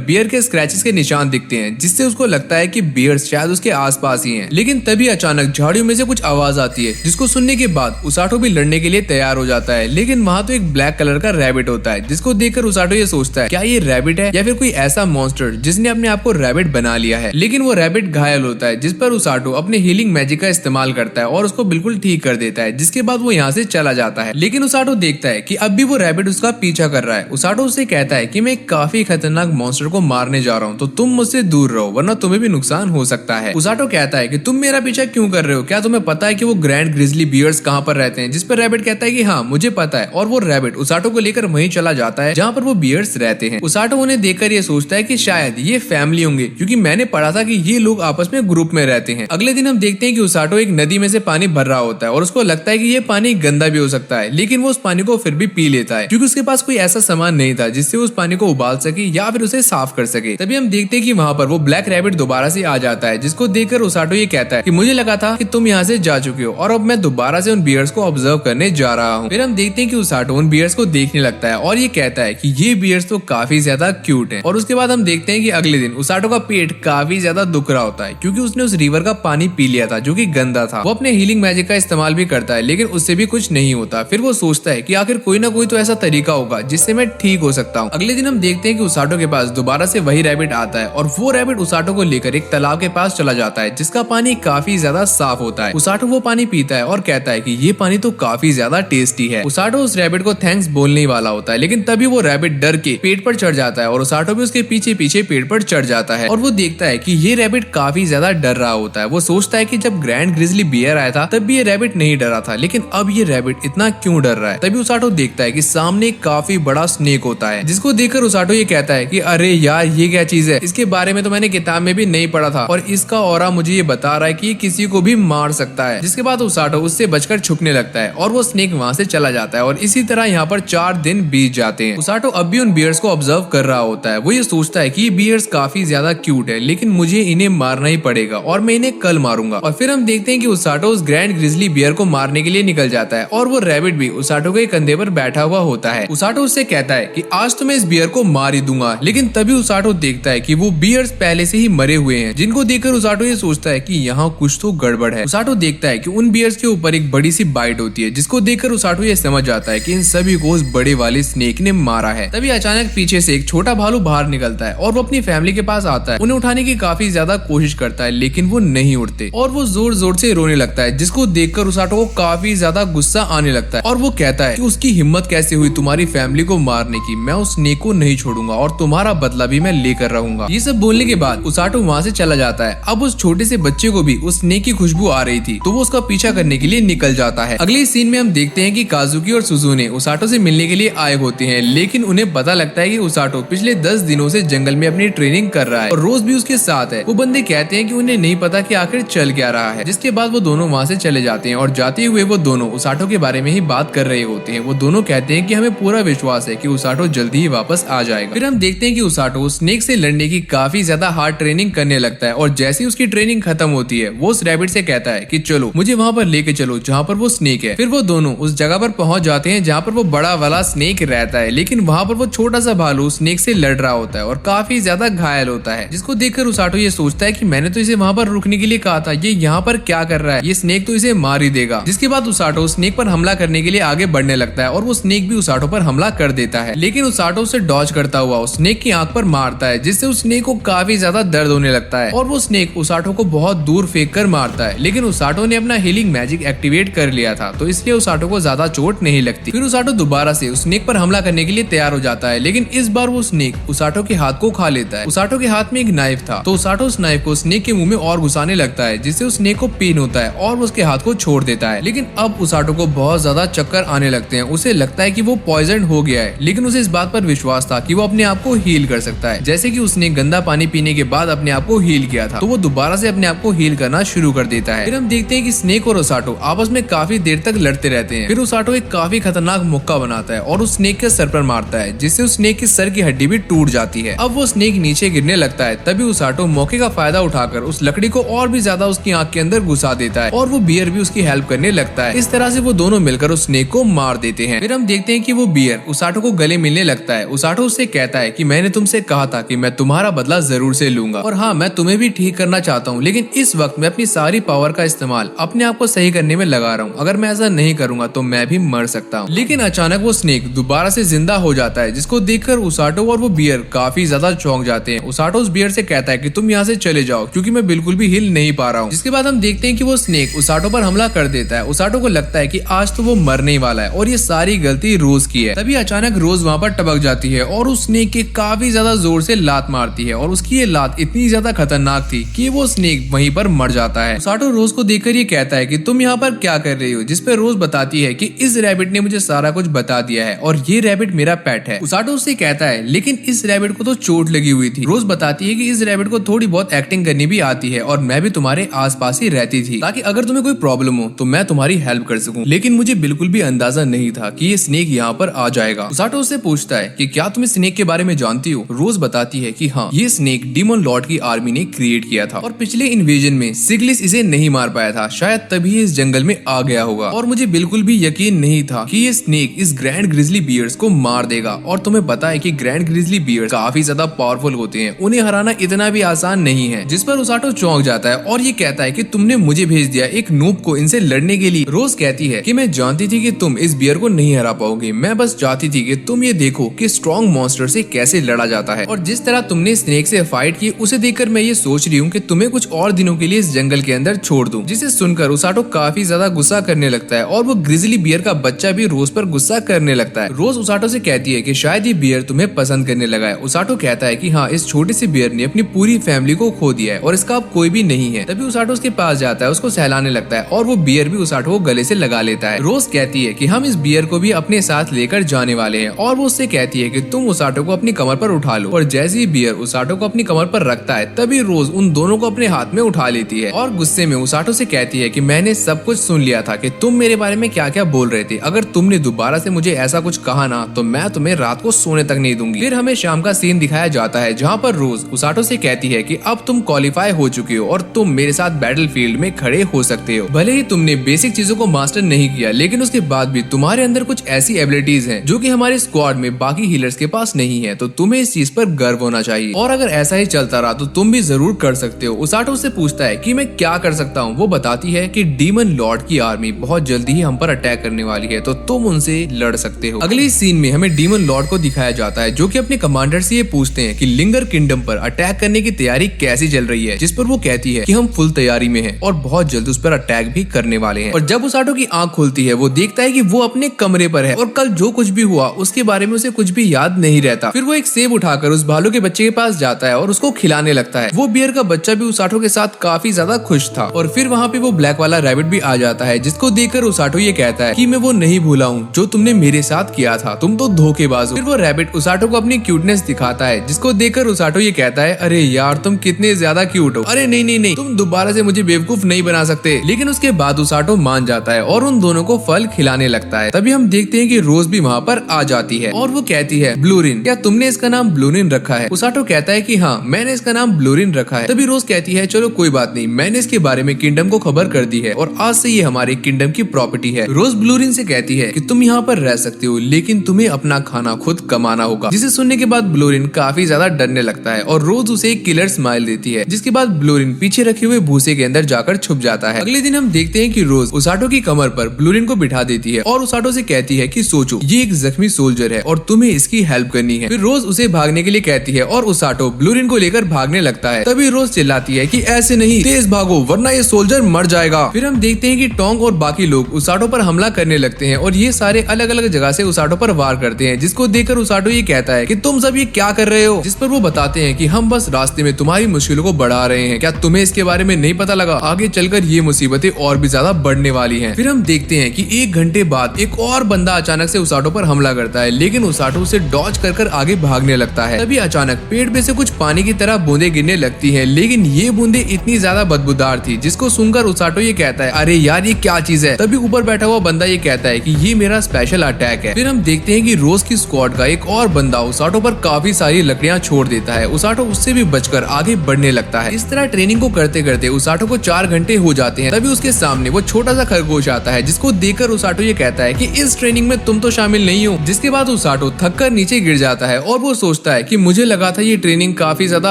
बियर के स्क्रैचेस के निशान दिखते हैं, जिससे उसको लगता है कि बियर्स शायद उसके आसपास ही हैं। लेकिन तभी अचानक झाड़ियों में से कुछ आवाज आती है, जिसको सुनने के बाद उसाटो भी लड़ने के लिए तैयार हो जाता है। लेकिन वहाँ तो एक ब्लैक कलर का रैबिट होता है, जिसको देखकर उसाटो ये सोचता है क्या ये रैबिट है या फिर कोई ऐसा मॉन्स्टर जिसने अपने आप को रैबिट बना लिया है। लेकिन वो रैबिट घायल होता है, जिस पर उसाटो अपने हीलिंग मैजिक का इस्तेमाल करता है और उसको बिल्कुल ठीक कर देता है, जिसके बाद वो यहाँ से चला जाता है। लेकिन उसाटो देखता है कि अब भी वो रैबिट उसका पीछा कर रहा है। उसाटो उससे कहता है कि मैं काफी खतरनाक मॉन्स्टर को मारने जा रहा हूँ, तो तुम मुझसे दूर रहो वरना तुम्हें भी नुकसान हो सकता है। उसाटो कहता है कि तुम मेरा पीछा क्यों कर रहे हो, क्या तुम्हें पता है कि वो ग्रैंड ग्रिजली बियर्स कहाँ पर रहते हैं। जिस पर रैबिट कहता है कि हाँ मुझे पता है, और वो रैबिट उसाटो को लेकर वहीं चला जाता है जहाँ पर वो बियर्स रहते हैं। उसाटो उन्हें देखकर ये सोचता है कि शायद ये फैमिली होंगे, क्योंकि मैंने पढ़ा था कि ये लोग आपस में ग्रुप में रहते हैं। अगले दिन हम देखते हैं कि उसाटो एक नदी में से पानी भर रहा होता है और उसको लगता है कि ये पानी गंदा भी हो सकता है, लेकिन वो उस पानी को फिर भी पी लेता है, क्योंकि उसके पास कोई ऐसा सामान नहीं था जिससे उस पानी को उबाल सके या फिर उसे साफ कर सके। तभी हम देखते हैं कि वहाँ पर वो ब्लैक रैबिट दोबारा से आ जाता है, जिसको देखकर उसाटो ये कहता है कि मुझे लगा था कि तुम यहाँ से जा चुके हो और अब मैं दोबारा से उन बियर्स को ऑब्जर्व करने जा रहा हूँ। फिर हम देखते हैं कि उसाटो उन बियर्स को देखने लगता है और ये कहता है कि ये बियर्स तो काफी ज्यादा क्यूट हैं। और उसके बाद हम देखते हैं कि अगले दिन उसाटो का पेट काफी ज्यादा दुख रहा होता है, क्योंकि उसने उस रिवर का पानी पी लिया था जो कि गंदा था। वो अपने हीलिंग मैजिक का इस्तेमाल भी करता है, लेकिन उससे भी कुछ नहीं होता। फिर वो सोचता है कि आखिर कोई ना कोई तो ऐसा तरीका होगा जिससे मैं ठीक हो सकता हूँ। अगले दिन हम देखते हैं कि उसाटो के पास दोबारा से वही रैबिट आता है और वो रैबिट उसाटो को लेकर एक तालाब के पास चला जाता है, जिसका पानी काफी ज्यादा साफ होता है। उसाटो वो पानी पीता है और कहता है कि ये पानी तो काफी ज्यादा टेस्टी है। उसाटो उस रैबिट को थैंक्स बोलने ही वाला होता है, लेकिन तभी वो रैबिट डर के पेड़ पर चढ़ जाता है और उसाटो भी उसके पीछे पीछे पेड़ पर चढ़ जाता है। और वो देखता है कि ये रैबिट काफी ज्यादा डर रहा होता है। वो सोचता है कि जब ग्रैंड ग्रिजली बियर आया था तब भी ये रैबिट नहीं डरा था, लेकिन अब ये रैबिट इतना क्यों डर रहा है। तभी उसाटो देखता है कि सामने काफी बड़ा स्नेक होता है, जिसको देखकर उसाटो ये कहता है कि अरे यार ये क्या चीज है, इसके बारे में तो मैंने किताब में भी नहीं पढ़ा था और इसका ऑरा मुझे ये बता रहा है कि ये किसी को भी मार सकता है। जिसके बाद उसाटो उससे बचकर छुपने लगता है और वो स्नेक वहाँ से चला जाता है। और इसी तरह यहाँ पर 4 दिन बीत जाते हैं। उसाटो अब भी उन बियर्स को ऑब्जर्व कर रहा होता है। वो ये सोचता है कि ये बियर्स काफी ज्यादा क्यूट है, लेकिन मुझे इन्हें मारना ही पड़ेगा और मैं इन्हें कल मारूंगा। और फिर हम देखते हैं कि उसाटो उस ग्रैंड ग्रिजली बियर को मारने के लिए निकल जाता है और वो रैबिट भी उसाटो के कंधे पर बैठा हुआ होता है। उसाटो उससे कहता है कि आज तो मैं इस बियर को मार ही दूंगा, लेकिन तभी उसाटो देखता है कि वो बियर्स पहले से ही मरे हुए हैं, जिनको देखकर उसाटो ये सोचता है कि यहाँ कुछ तो गड़बड़ है। उसाटो देखता है कि उन बियर्स के ऊपर एक बड़ी सी बाइट होती है, जिसको देखकर उसाटो ये समझ जाता है कि इन सभी को उस बड़े वाले स्नेक ने मारा है। तभी अचानक पीछे से एक छोटा भालू बाहर निकलता है और वो अपनी फैमिली के पास आता है। उन्हें उठाने की काफी ज्यादा कोशिश करता है, लेकिन वो नहीं उठते और वो जोर जोर से रोने लगता है, जिसको देखकर उसाटो को काफी ज्यादा गुस्सा आने लगता है और वो कहता है कि उसकी हिम्मत कैसे हुई तुम्हारी फैमिली को मारने की, मैं उस स्नेक को नहीं छोड़ूंगा और तुम्हारा बदला भी मैं लेकर रहूंगा। ये सब बोलने के बाद उसाटो वहाँ से चला जाता है। अब उस छोटे से बच्चे को भी उस स्नेक की खुशबू आ रही थी, तो वो उसका पीछा करने के लिए निकल जाता है। अगले सीन में हम देखते हैं कि काजुकी और सुजुने उसाटो से मिलने के लिए आए होते हैं, लेकिन उन्हें पता लगता है कि उसाटो पिछले 10 दिनों से जंगल में अपनी ट्रेनिंग कर रहा है और रोज भी उसके साथ है। वो बंदे कहते हैं कि उन्हें नहीं पता कि आखिर चल क्या रहा है, जिसके बाद वो दोनों वहाँ से चले जाते हैं और जाते हुए वो दोनों उसाटो के बारे में ही बात कर रहे होते हैं। वो दोनों कहते हैं कि हमें पूरा विश्वास है कि उसाटो जल्दी ही वापस आ जाएगा। फिर हम देखते हैं कि उसाटो स्नेक से लड़ने की काफी ज्यादा हार्ड ट्रेनिंग करने लगता है और जैसे ही उसकी ट्रेनिंग खत्म होती है वो उस रैबिट से कहता है कि चलो मुझे वहाँ पर लेके चलो जहाँ पर वो स्नेक है। फिर वो दोनों उस जगह पर पहुंच जाते हैं जहाँ पर वो बड़ा वाला स्नेक रहता है, लेकिन वहाँ पर वो छोटा सा भालू स्नेक से लड़ रहा होता है और काफी ज्यादा घायल होता है, जिसको देखकर उसाटो ये सोचता है कि मैंने तो इसे वहाँ पर रुकने के लिए कहा था, ये यहाँ पर क्या कर रहा है, ये स्नेक तो इसे मार ही देगा। जिसके बाद उसाटो स्नेक पर हमला करने के लिए आगे बढ़ने लगता है और वो स्नेक भी उसाटो पर हमला कर देता है, लेकिन उसाटो उसे डॉज करता हुआ उस स्नेक की आंख पर मारता है, जिससे उस स्नेक को काफी ज्यादा दर्द होने लगता है और वो स्नेक उसाटो को बहुत दूर फेंक कर मारता है। लेकिन उसाटो ने अपना हीलिंग मैजिक एक्टिवेट कर लिया था, तो इसलिए उसाटो को ज्यादा चोट नहीं लगती। फिर उसाटो दोबारा से उस स्नेक पर हमला करने के लिए तैयार हो जाता है, लेकिन इस बार वो स्नेक उसाटो के हाथ को खा लेता है। उसाटो के हाथ में एक नाइफ था, तो उसाटो उस नाइफ को स्नेक के मुंह में और घुसाने लगता है, जिससे उस स्नेक को पेन होता है और उसके हाथ को छोड़ देता है। लेकिन अब उसाटो को बहुत ज्यादा चक्कर आने लगते हैं। उसे लगता है कि वो पॉइजन हो गया है, लेकिन उसे इस बात पर विश्वास था कि वो अपने आप को हील कर सकता है, जैसे कि उसने गंदा पानी पीने के बाद अपने आप को हील किया था, तो वो दोबारा से अपने आप को हील करना शुरू कर देता है। फिर हम देखते हैं कि स्नेक और उसाटो आपस में काफी देर तक लड़ते रहते हैं। फिर उसाटो एक काफी खतरनाक मुक्का बनाता है और उस स्नेक के सर पर मारता है, जिससे उस स्नेक की सर की हड्डी भी टूट जाती है। अब वो स्नेक नीचे गिरने लगता है, तभी उसाटो मौके का फायदा उठाकर उस लकड़ी को और भी ज्यादा उसकी आंख के अंदर घुसा देता है और वो बियर भी उसकी हेल्प करने लगता है। इस तरह से वो दोनों मिलकर उस स्नेक को मार देते हैं। फिर हम हम देखते हैं कि वो बियर उसाटो को गले मिलने लगता है। उसाटो उससे कहता है कि मैंने तुमसे कहा था कि मैं तुम्हारा बदला जरूर से लूंगा और हाँ, मैं तुम्हें भी ठीक करना चाहता हूँ, लेकिन इस वक्त मैं अपनी सारी पावर का इस्तेमाल अपने आप को सही करने में लगा रहा हूँ। अगर मैं ऐसा नहीं करूंगा तो मैं भी मर सकता हूँ। लेकिन अचानक वो स्नेक दोबारा से जिंदा हो जाता है, जिसको देखकर उसाटो और वो बियर काफी ज्यादा चौंक जाते हैं। उसाटो उस बियर से कहता है कि तुम यहाँ से चले जाओ क्योंकि मैं बिल्कुल भी हिल नहीं पा रहा हूँ। जिसके बाद हम देखते हैं कि वो स्नेक उसाटो पर हमला कर देता है। उसाटो को लगता है कि आज तो वो मरने ही वाला है और ये सारी गलती रोज की है। तभी अचानक रोज वहाँ पर टपक जाती है और उस स्नेक के काफी ज्यादा जोर से लात मारती है और उसकी ये लात इतनी ज्यादा खतरनाक थी कि वो स्नेक वहीं पर मर जाता है। उसाटो रोज को देखकर ये कहता है कि तुम यहाँ पर क्या कर रही हो, जिस पे रोज बताती है कि इस रैबिट ने मुझे सारा कुछ बता दिया है और ये रैबिट मेरा पेट है। उसाटो उससे कहता है लेकिन इस रैबिट को तो चोट लगी हुई थी। रोज बताती है कि इस रैबिट को थोड़ी बहुत एक्टिंग करनी भी आती है और मैं भी तुम्हारे आसपास ही रहती थी ताकि अगर तुम्हें कोई प्रॉब्लम हो तो मैं तुम्हारी हेल्प कर सकूं, लेकिन मुझे बिल्कुल भी अंदाजा नहीं था कि ये स्नेक यहाँ पर आ जाएगा। उसाटो उससे पूछता है कि क्या तुम इस स्नेक के बारे में जानती हो। रोज बताती है कि हाँ, ये स्नेक डीमन लॉर्ड की आर्मी ने क्रिएट किया था और पिछले इन्वेजन में सिगलिस इसे नहीं मार पाया था, शायद तभी इस जंगल में आ गया होगा और मुझे बिल्कुल भी यकीन नहीं था कि ये स्नेक इस ग्रैंड ग्रिजली बियर्स को मार देगा। और तुम्हें पता है कि ग्रैंड ग्रिजली बियर्स काफी ज्यादा पावरफुल होते हैं, उन्हें हराना इतना भी आसान नहीं है। जिस पर उसाटो चौंक जाता है और ये कहता है कि तुमने मुझे भेज दिया एक नूब को इनसे लड़ने के लिए। रोज कहती है कि मैं जानती थी कि तुम इस बियर को नहीं हरा पाओगे, मैं बस चाहती थी कि तुम ये देखो कि स्ट्रॉन्ग मॉन्स्टर से कैसे लड़ा जाता है और जिस तरह तुमने स्नेक से फाइट की उसे देखकर मैं ये सोच रही हूँ कि तुम्हें कुछ और दिनों के लिए इस जंगल के अंदर छोड़ दूं। जिसे सुनकर उसाटो काफी ज्यादा गुस्सा करने लगता है और वो ग्रिजली बियर का बच्चा भी रोज पर गुस्सा करने लगता है। रोज उसाटो से कहती है कि शायद ये बियर तुम्हें पसंद करने लगा है। उसाटो कहता है कि हाँ, इस छोटे से बियर ने अपनी पूरी फैमिली को खो दिया है और इसका अब कोई भी नहीं है। तभी उसाटो उसके पास जाता है, उसको सहलाने लगता है और वो बियर भी उसाटो को गले से लगा लेता है। रोज कहती है कि हम इस बियर को भी अपने साथ लेकर जाने वाले हैं और वो उससे कहती है कि तुम उसाटो को अपनी कमर पर उठा लो। और जैसे ही बियर उसाटो को अपनी कमर पर रखता है तभी रोज उन दोनों को अपने हाथ में उठा लेती है और गुस्से में उसाटो से कहती है कि मैंने सब कुछ सुन लिया था कि तुम मेरे बारे में क्या क्या बोल रहे थे। अगर तुमने दोबारा से मुझे ऐसा कुछ कहा ना तो मैं तुम्हें रात को सोने तक नहीं दूंगी। फिर हमें शाम का सीन दिखाया जाता है जहाँ पर रोज उसाटो से कहती है कि अब तुम क्वालिफाई हो चुके हो और तुम मेरे साथ बैटल फील्ड में खड़े हो सकते हो। भले ही तुमने बेसिक चीजों को मास्टर नहीं किया, लेकिन उसके बाद भी तुम्हारे अंदर कुछ ऐसी एबिलिटीज हैं जो कि हमारे स्क्वाड में बाकी हीलर्स के पास नहीं है, तो तुम्हें इस चीज पर गर्व होना चाहिए और अगर ऐसा ही चलता रहा तो तुम भी जरूर कर सकते हो। उसाटो से पूछता है कि मैं क्या कर सकता हूँ। वो बताती है कि डीमन लॉर्ड की आर्मी बहुत जल्दी ही हम पर अटैक करने वाली है, तो तुम उनसे लड़ सकते हो। अगले सीन में हमें डीमन लॉर्ड को दिखाया जाता है जो कि अपने कमांडर से ये पूछते हैं कि लिंगर किंगडम पर अटैक करने की तैयारी कैसी चल रही है। जिस पर वो कहती है कि हम फुल तैयारी में हैं और बहुत जल्द उस पर अटैक भी करने वाले हैं। और जब उसाटो की आंख खुलती है वो देखता है कि वो अपने कमरे पर है और कल जो कुछ भी हुआ उसके बारे में उसे कुछ भी याद नहीं रहता। फिर वो एक सेब उठाकर उस भालू के बच्चे के पास जाता है और उसको खिलाने लगता है। वो बियर का बच्चा भी उसाटो के साथ काफी ज्यादा खुश था और फिर वहाँ पे वो ब्लैक वाला रैबिट भी आ जाता है, जिसको देखकर उसाटो ये कहता है कि मैं वो नहीं भूला हूँ जो तुमने मेरे साथ किया था, तुम तो धोखेबाज हो। फिर वो रैबिट उसाटो को अपनी क्यूटनेस दिखाता है, जिसको देखकर उसाटो ये कहता है अरे यार तुम कितने ज्यादा क्यूट हो, अरे नहीं नहीं नहीं, तुम दोबारा से मुझे बेवकूफ नहीं बना सकते। लेकिन उसके बाद उसाटो मान जाता है और उन दोनों को फल खिलाने लगता है। तभी हम देखते हैं कि रोज भी वहाँ पर आ जाती है और वो कहती है ब्लूरिन, क्या तुमने इसका नाम ब्लूरिन रखा है। उसाटो कहता है कि हाँ, मैंने इसका नाम ब्लूरिन रखा है। तभी रोज कहती है चलो कोई बात नहीं, मैंने इसके बारे में किंगडम को खबर कर दी है और आज से ये हमारे किंगडम की प्रॉपर्टी है। रोज ब्लूरिन से कहती है कि तुम यहाँ पर रह सकते हो, लेकिन तुम्हें अपना खाना खुद कमाना होगा। जिसे सुनने के बाद ब्लूरिन काफी ज्यादा डरने लगता है और रोज उसे एक किलर स्माइल देती है, जिसके बाद ब्लूरिन पीछे रखे हुए भूसे के अंदर जाकर छुप जाता है। अगले दिन हम देखते हैं कि रोज उसाटो की कमर पर ब्लूरिन को बिठा देती है और उसाटो से कहती है कि सोचो ये एक जख्मी सोल्जर है और तुम्हें इसकी हेल्प करनी है। फिर रोज उसे भागने के लिए कहती है और उसाटो ब्लूरिन को लेकर भागने लगता है। तभी रोज चिल्लाती है कि ऐसे नहीं, तेज भागो वरना ये सोल्जर मर जाएगा। फिर हम देखते हैं कि टोंग और बाकी लोग उसाटो पर हमला करने लगते हैं और ये सारे अलग अलग जगह से उसाटो पर वार करते हैं, जिसको देखकर उसाटो ये कहता है कि तुम सब ये क्या कर रहे हो। जिस पर वो बताते हैं कि हम बस रास्ते में तुम्हारी मुश्किलों को बढ़ा रहे हैं, क्या तुम्हें इसके बारे में नहीं पता लगा, आगे चलकर ये मुसीबतें और भी ज्यादा बढ़ने वाली हैं। फिर हम देखते हैं कि 1 घंटे बाद एक और बंदा अचानक से उसाटो पर हमला करता है, लेकिन उसाटो उसे डॉज कर आगे भागने लगता है। तभी अचानक पेड़ पे से कुछ पानी की तरह बूंदे गिरने लगती है, लेकिन ये बूंदे इतनी ज्यादा बदबूदार थी, जिसको सुनकर उसाटो ये कहता है अरे यार ये क्या चीज है। तभी ऊपर बैठा हुआ बंदा ये कहता है कि ये मेरा स्पेशल अटैक है। फिर हम देखते हैं कि रोज की स्क्वाड का एक और बंदा उसाटो पर काफी सारी लकड़ियां छोड़ देता है। उसाटो उससे भी बचकर आगे बढ़ने लगता है। इस तरह ट्रेनिंग को करते करते उसाटो को 4 घंटे हो जाते हैं। तभी उसके सामने वो छोटा सा खरगोश आता है, जिसको देखकर उसाटो ये कहता है कि इस ट्रेनिंग ट्रेनिंग में तुम तो शामिल नहीं हो। जिसके बाद उसाटो थक कर नीचे गिर जाता है और वो सोचता है कि मुझे लगा था ये ट्रेनिंग काफी ज्यादा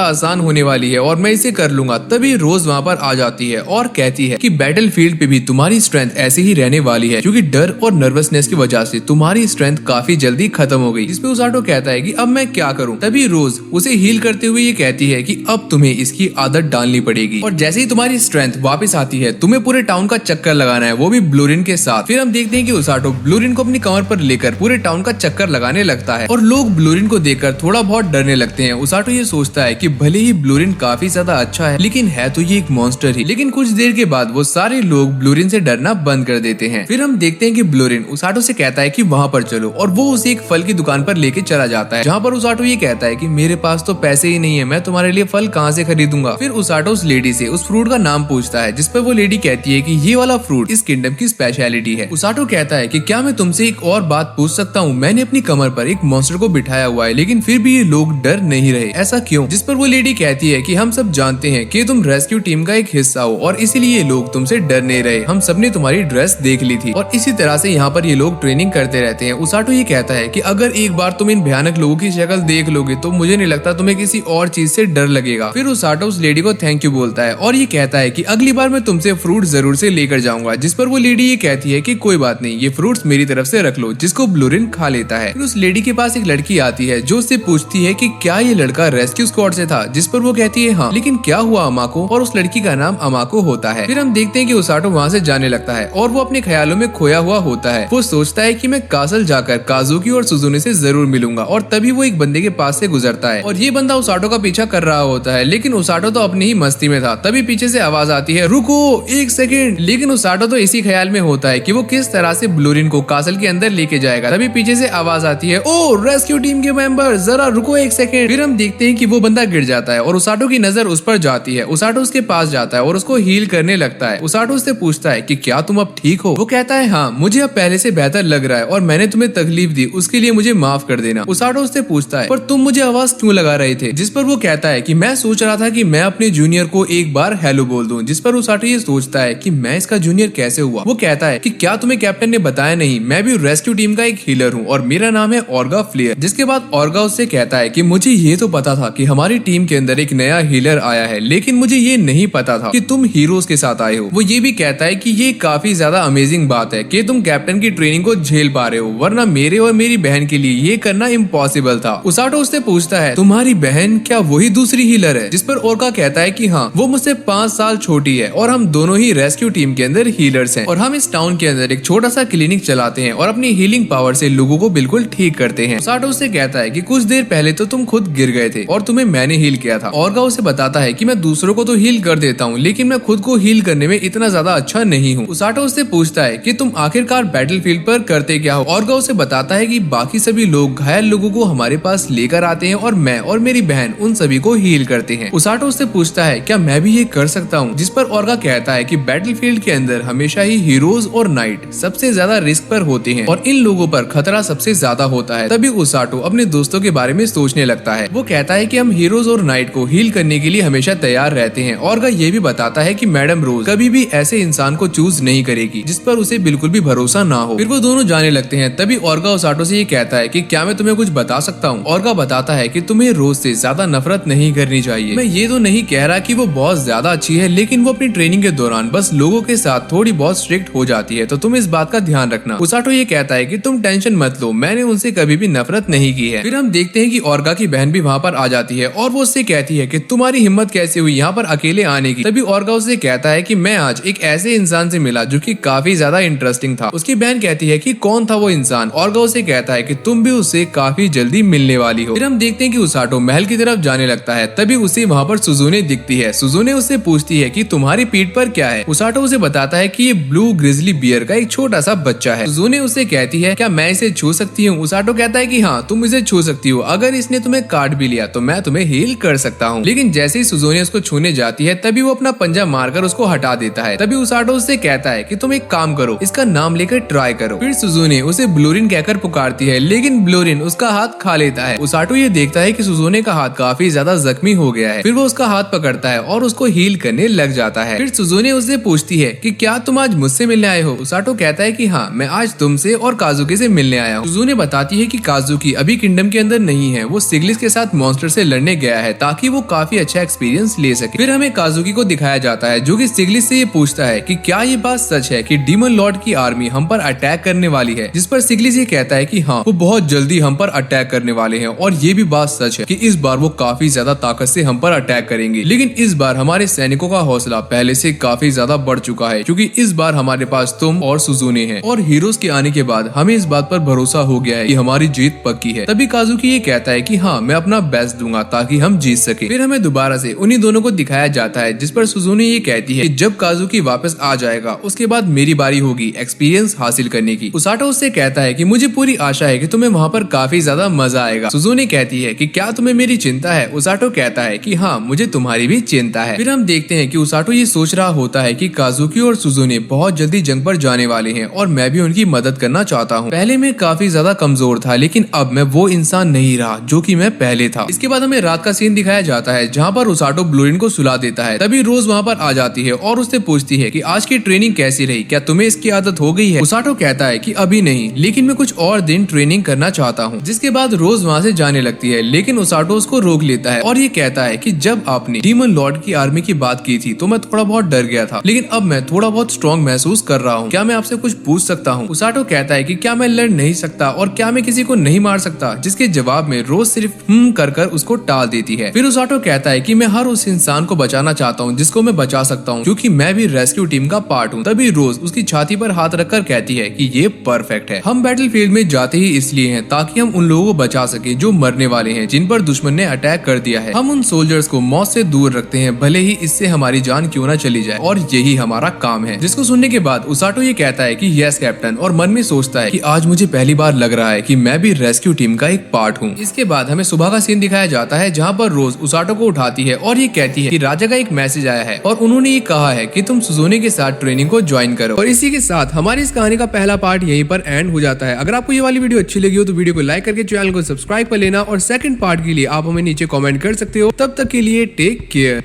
आसान होने वाली है और मैं इसे कर लूंगा। तभी रोज वहाँ पर आ जाती है और कहती है कि बैटल फील्ड पे भी तुम्हारी स्ट्रेंथ ऐसे ही रहने वाली है, क्योंकि डर और नर्वसनेस की वजह से तुम्हारी स्ट्रेंथ काफी जल्दी खत्म हो गई। जिसपे उसाटो कहता है कि अब मैं क्या करूं। तभी रोज उसे हील करते हुए ये कहती है कि अब तुम्हें इसकी आदत डालनी पड़ेगी और जैसे ही तुम्हारी स्ट्रेंथ वापस आती है तुम्हें पूरे टाउन का चक्कर लगाना है, वो भी ब्लूरिन के साथ। फिर हम देखते हैं कि उसाटो ब्लूरिन को अपनी कमर पर लेकर पूरे टाउन का चक्कर लगाने लगता है और लोग ब्लूरिन को देखकर थोड़ा बहुत डरने लगते हैं। उसाटो ये सोचता है कि भले ही ब्लूरिन काफी ज्यादा अच्छा है लेकिन है तो ये एक मॉन्स्टर ही। लेकिन कुछ देर के बाद वो सारे लोग ब्लूरिन से डरना बंद कर देते हैं। फिर हम देखते हैं कि ब्लूरिन उसाटो से कहता है कि वहाँ पर चलो और वो उसे एक फल की दुकान पर लेके चला जाता है, जहाँ पर उसाटो ये कहता है कि मेरे पास तो पैसे ही नहीं है, मैं तुम्हारे लिए फल कहाँ से खरीदूंगा। फिर उसाटो उस लेडी से उस फ्रूट का नाम पूछता है, जिस पर वो लेडी कहती है कि ये वाला फ्रूट इस किंगडम की स्पेशलिटी है। उसाटो कहता है कि क्या मैं तुमसे एक और बात पूछ सकता हूँ, मैंने अपनी कमर पर एक मॉन्स्टर को बिठाया हुआ है लेकिन फिर भी ये लोग डर नहीं रहे, ऐसा क्यों? जिस पर वो लेडी कहती है कि हम सब जानते हैं कि तुम रेस्क्यू टीम का एक हिस्सा हो और इसीलिए लोग तुमसे डर नहीं रहे, हम सबने तुम्हारी ड्रेस देख ली थी और इसी तरह से यहाँ पर ये लोग ट्रेनिंग करते रहते हैं। उसाटो ये कहता है कि अगर एक बार तुम इन भयानक लोगों की शक्ल देख लोगे तो मुझे नहीं लगता तुम्हें किसी और चीज से डर लगेगा। फिर उसाटो उस लेडी को थैंक यू बोलता है और ये कहता है कि अगली बार मैं तुमसे फ्रूट जरूर से लेकर जाऊंगा। जिस पर वो लेडी ये कहती है कि कोई बात नहीं, ये फ्रूट्स मेरी तरफ से रख लो, जिसको ब्लूरिन खा लेता है। फिर उस लेडी के पास एक लड़की आती है जो उससे पूछती है कि क्या ये लड़का रेस्क्यू स्क्वाड से था, जिस पर वो कहती है हाँ, लेकिन क्या हुआ अमाको, और उस लड़की का नाम अमाको होता है। फिर हम देखते हैं कि उसाटो वहाँ से जाने लगता है और वो अपने ख्यालों में खोया हुआ होता है। वो सोचता है कि मैं कासल जाकर काजुकी और सुजुने से जरूर मिलूंगा और तभी वो एक बंदे के पास से गुजरता है और ये बंदा उसाटो का पीछा कर रहा होता है, लेकिन उसाटो तो अपनी ही मस्ती में था। तभी पीछे से आवाज आती है, रुको एक सेकेंड। लेकिन उसाटो तो इसी ख्याल में होता है कि वो किस तरह से ब्लूरिन को कासल के अंदर लेके जाएगा। तभी पीछे से आवाज आती है, ओ रेस्क्यू टीम के मेंबर जरा रुको एक सेकेंड। फिर हम देखते हैं कि वो बंदा गिर जाता है और उसाटो की नजर उस पर जाती है। उसाटो उसके पास जाता है और उसको हील करने लगता है। उसाटो उससे पूछता है कि क्या तुम अब ठीक हो? वो कहता है हाँ, मुझे अब पहले से बेहतर लग रहा है और मैंने तुम्हें तकलीफ दी उसके लिए मुझे माफ कर देना। उसाटो उससे पूछता है, पर तुम मुझे आवाज क्यों लगा रहे थे? जिस पर वो कहता है कि मैं सोच रहा था कि मैं अपने जूनियर को एक बार हेलो बोल दूं। जिस पर उसाटो ये सोचता है कि मैं इसका जूनियर कैसे हुआ। वो कहता है कि क्या तुम्हें कैप्टन ने बताया नहीं, मैं भी रेस्क्यू टीम का एक हीलर हूँ और मेरा नाम है ऑर्गा फ्लेयर। जिसके बाद ऑर्गा उससे कहता है कि मुझे ये तो पता था कि हमारी टीम के अंदर एक नया हीलर आया है, लेकिन मुझे ये नहीं पता था कि तुम हीरोज के साथ आए हो। वो ये भी कहता है कि ये काफी ज्यादा अमेजिंग बात है कि तुम कैप्टन की ट्रेनिंग को झेल पा रहे हो, वरना मेरे और मेरी बहन के लिए ये करना इम्पॉसिबल था। उसाटो उससे पूछता है, तुम्हारी बहन क्या वही दूसरी हीलर है? जिस पर ओर्का कहता है कि हाँ, वो मुझसे 5 साल छोटी है और हम दोनों ही रेस्क्यू टीम के अंदर हीलर्स हैं और हम इस टाउन के अंदर एक छोटा सा क्लिनिक चलाते हैं और अपनी हीलिंग पावर से लोगों को बिल्कुल ठीक करते हैं। उसाटो उससे कहता है कि कुछ देर पहले तो तुम खुद गिर गए थे और तुम्हें मैंने हील किया था। ओर्गा उसे बताता है कि मैं दूसरों को तो हील कर देता हूँ लेकिन मैं खुद को हील करने में इतना ज्यादा अच्छा नहीं हूँ। उसाटो उससे पूछता है कि तुम आखिरकार बैटलफील्ड पर करते क्या हो? ओर्गा उसे बताता है कि बाकी सभी लोग घायल लोगों को हमारे पास लेकर आते हैं और मैं और मेरी बहन उन सभी को हील करते हैं। उसाटो उससे पूछता है क्या मैं भी ये कर सकता हूँ? जिस पर ओर्गा कहता है कि बैटलफील्ड के अंदर हमेशा ही हीरोज और नाइट सबसे ज्यादा रिस्क पर होते हैं और इन लोगों पर खतरा सबसे ज्यादा होता है। तभी उसाटो अपने दोस्तों के बारे में सोचने लगता है। वो कहता है कि हम हीरोज और नाइट को हील करने के लिए हमेशा तैयार रहते हैं। ओर्गा ये भी बताता है कि मैडम रोज कभी भी ऐसे इंसान को चूज नहीं करेगी जिस पर उसे बिल्कुल भी भरोसा ना हो। फिर वो दोनों जाने लगते हैं। तभी ओर्गा उसाटो से ये कहता है कि क्या मैं तुम्हें कुछ बता सकता हूँ? ओर्गा बताता है कि तुम्हें रोज से ज्यादा नफरत नहीं करनी चाहिए। मैं ये तो नहीं कह रहा कि वो बहुत ज्यादा अच्छी है, लेकिन वो अपनी ट्रेनिंग के दौरान बस लोगों के साथ थोड़ी बहुत स्ट्रिक्ट हो जाती है, तो तुम इस बात का ध्यान रखना। उसाटो ये कहता है कि तुम टेंशन मत लो, मैंने उनसे कभी भी नफरत नहीं की है। फिर हम देखते हैं कि ओर्गा की बहन भी वहाँ पर आ जाती है और वो उससे कहती है कि तुम्हारी हिम्मत कैसे हुई यहाँ पर अकेले आने की? तभी ओर्गा उससे कहता है कि मैं आज एक ऐसे इंसान से मिला जो कि काफी ज्यादा इंटरेस्टिंग था। उसकी बहन कहती है कि कौन था वो इंसान? ओर्गा उसे कहता है कि तुम भी उससे काफी जल्दी मिलने वाली हो। फिर हम देखते हैं कि उसाटो महल की तरफ जाने लगता है। तभी उसे वहाँ पर सुजुने दिखती है। सुजुने उससे पूछती है कि तुम्हारी पीठ पर क्या है? उसाटो उसे बताता है कि ये ब्लू ग्रिजली बियर का एक छोटा सा बच्चा है। सुजुने उससे कहती है क्या मैं इसे छू सकती हूँ? उसाटो कहता है कि हाँ, तुम इसे छू सकती हो, अगर इसने तुम्हें काट भी लिया तो मैं तुम्हें हील कर सकता हूँ। लेकिन जैसे ही सुजुने उसको छूने जाती है तभी वो अपना पंजा मारकर उसको हटा देता है। तभी उसाटो उससे कहता है कि तुम एक काम करो, इसका नाम लेकर ट्राई करो। फिर सुजुने उसे ब्लूरिन कहकर पुकारती है, लेकिन ब्लूरिन उसका हाथ खा लेता है। उसाटो ये देखता है कि सुजुने का हाथ काफी ज्यादा जख्मी हो गया है। फिर वो उसका हाथ पकड़ता है और उसको हील करने लग जाता है। फिर सुजुने उससे पूछती है कि क्या तुम आज मुझसे मिलने आए हो? उसाटो कहता है कि हाँ, मैं आज तुमसे तुमसे और काजुकी से मिलने आया हूँ। सुजुने बताती है कि काजुकी अभी किंगडम के अंदर नहीं है, वो सिग्लिस के साथ मॉन्स्टर से लड़ने गया है ताकि वो काफी अच्छा एक्सपीरियंस ले सके। फिर हमें काजुकी को दिखाया जाता है जो कि सिग्लिस से ये पूछता है कि क्या ये बात सच है कि डीमन लॉर्ड की आर्मी हम पर अटैक करने वाली है, जिस पर सिग्लिस ये कहता है कि हाँ, वो बहुत जल्दी हम पर अटैक करने वाले हैं और ये भी बात सच है कि इस बार वो काफी ज्यादा ताकत से हम पर अटैक करेंगे। लेकिन इस बार हमारे सैनिकों का हौसला पहले से काफी ज्यादा बढ़ चुका है क्योंकि इस बार हमारे पास तुम और सुजुने हैं और हीरोज के आने के बाद हमें इस बात पर भरोसा हो गया है कि हमारी जीत पक्की है। तभी काजुकी ये कहता है कि हाँ, मैं अपना बेस्ट दूंगा ताकि हम जीत सके। फिर हमें दोबारा से उन्हीं दोनों को दिखाया जाता है जिस पर सुजुने ये कहती है कि जब काजुकी वापस आ जाएगा उसके बाद मेरी बारी होगी एक्सपीरियंस हासिल करने की। उसाटो उससे कहता है कि मुझे पूरी आशा है कि तुम्हें वहाँ पर काफी ज्यादा मजा आएगा। सुजुने कहती है कि क्या तुम्हें मेरी चिंता है? उसाटो कहता है कि हाँ, मुझे तुम्हारी भी चिंता है। फिर हम देखते हैं कि उसाटो ये सोच रहा होता है कि काजुकी और सुजुने बहुत जल्दी जंग पर जाने वाले हैं और मैं भी उनकी मदद करना चाहता हूँ। पहले मैं काफी ज्यादा कमजोर था लेकिन अब मैं वो इंसान नहीं रहा जो कि मैं पहले था। इसके बाद हमें रात का सीन दिखाया जाता है जहाँ पर उसाटो ब्लूरिन को सुला देता है। तभी रोज वहाँ पर आ जाती है और उससे पूछती है कि आज की ट्रेनिंग कैसी रही, क्या तुम्हें इसकी आदत हो गई है? उसाटो कहता है कि अभी नहीं, लेकिन मैं कुछ और दिन ट्रेनिंग करना चाहता हूँ। जिसके बाद रोज वहाँ से जाने लगती है लेकिन उसाटो उसको रोक लेता है और ये कहता है कि जब आपने डीमन लॉर्ड की आर्मी की बात की थी तो मैं थोड़ा बहुत डर गया था, लेकिन अब मैं थोड़ा बहुत स्ट्रॉन्ग महसूस कर रहा हूँ। क्या मैं आपसे कुछ पूछ सकता हूँ? उसाटो कहता है कि क्या मैं लड़ नहीं सकता और क्या मैं किसी को नहीं मार सकता? जिसके जवाब में रोज सिर्फ कर उसको टाल देती है। फिर उसाटो कहता है कि मैं हर उस इंसान को बचाना चाहता हूँ जिसको मैं बचा सकता हूँ क्योंकि मैं भी रेस्क्यू टीम का पार्ट हूँ। तभी रोज उसकी छाती पर हाथ रखकर कहती है कि ये परफेक्ट है। हम बैटलफील्ड में जाते ही इसलिए हैं ताकि हम उन लोगों को बचा सके जो मरने वाले हैं, जिन पर दुश्मन ने अटैक कर दिया है। हम उन सोल्जर्स को मौत से दूर रखते हैं भले ही इससे हमारी जान क्यों ना चली जाए, और यही हमारा काम है। जिसको सुनने के बाद उसाटो ये कहता है कि यस कैप्टन, और मन में सोचता है कि आज मुझे पहली बार लग रहा है कि मैं भी रेस्क्यू टीम का एक पार्ट हूँ। इसके बाद हमें सुबह का सीन दिखाया जाता है जहाँ पर रोज उसाटो को उठाती है और ये कहती है कि राजा का एक मैसेज आया है और उन्होंने ये कहा है कि तुम सुजुने के साथ ट्रेनिंग को ज्वाइन करो। और इसी के साथ हमारी इस कहानी का पहला पार्ट यहीं पर एंड हो जाता है। अगर आपको ये वाली वीडियो अच्छी लगी हो तो वीडियो को लाइक करके चैनल को सब्सक्राइब कर लेना और सेकंड पार्ट के लिए आप हमें नीचे कमेंट कर सकते हो। तब तक के लिए टेक केयर।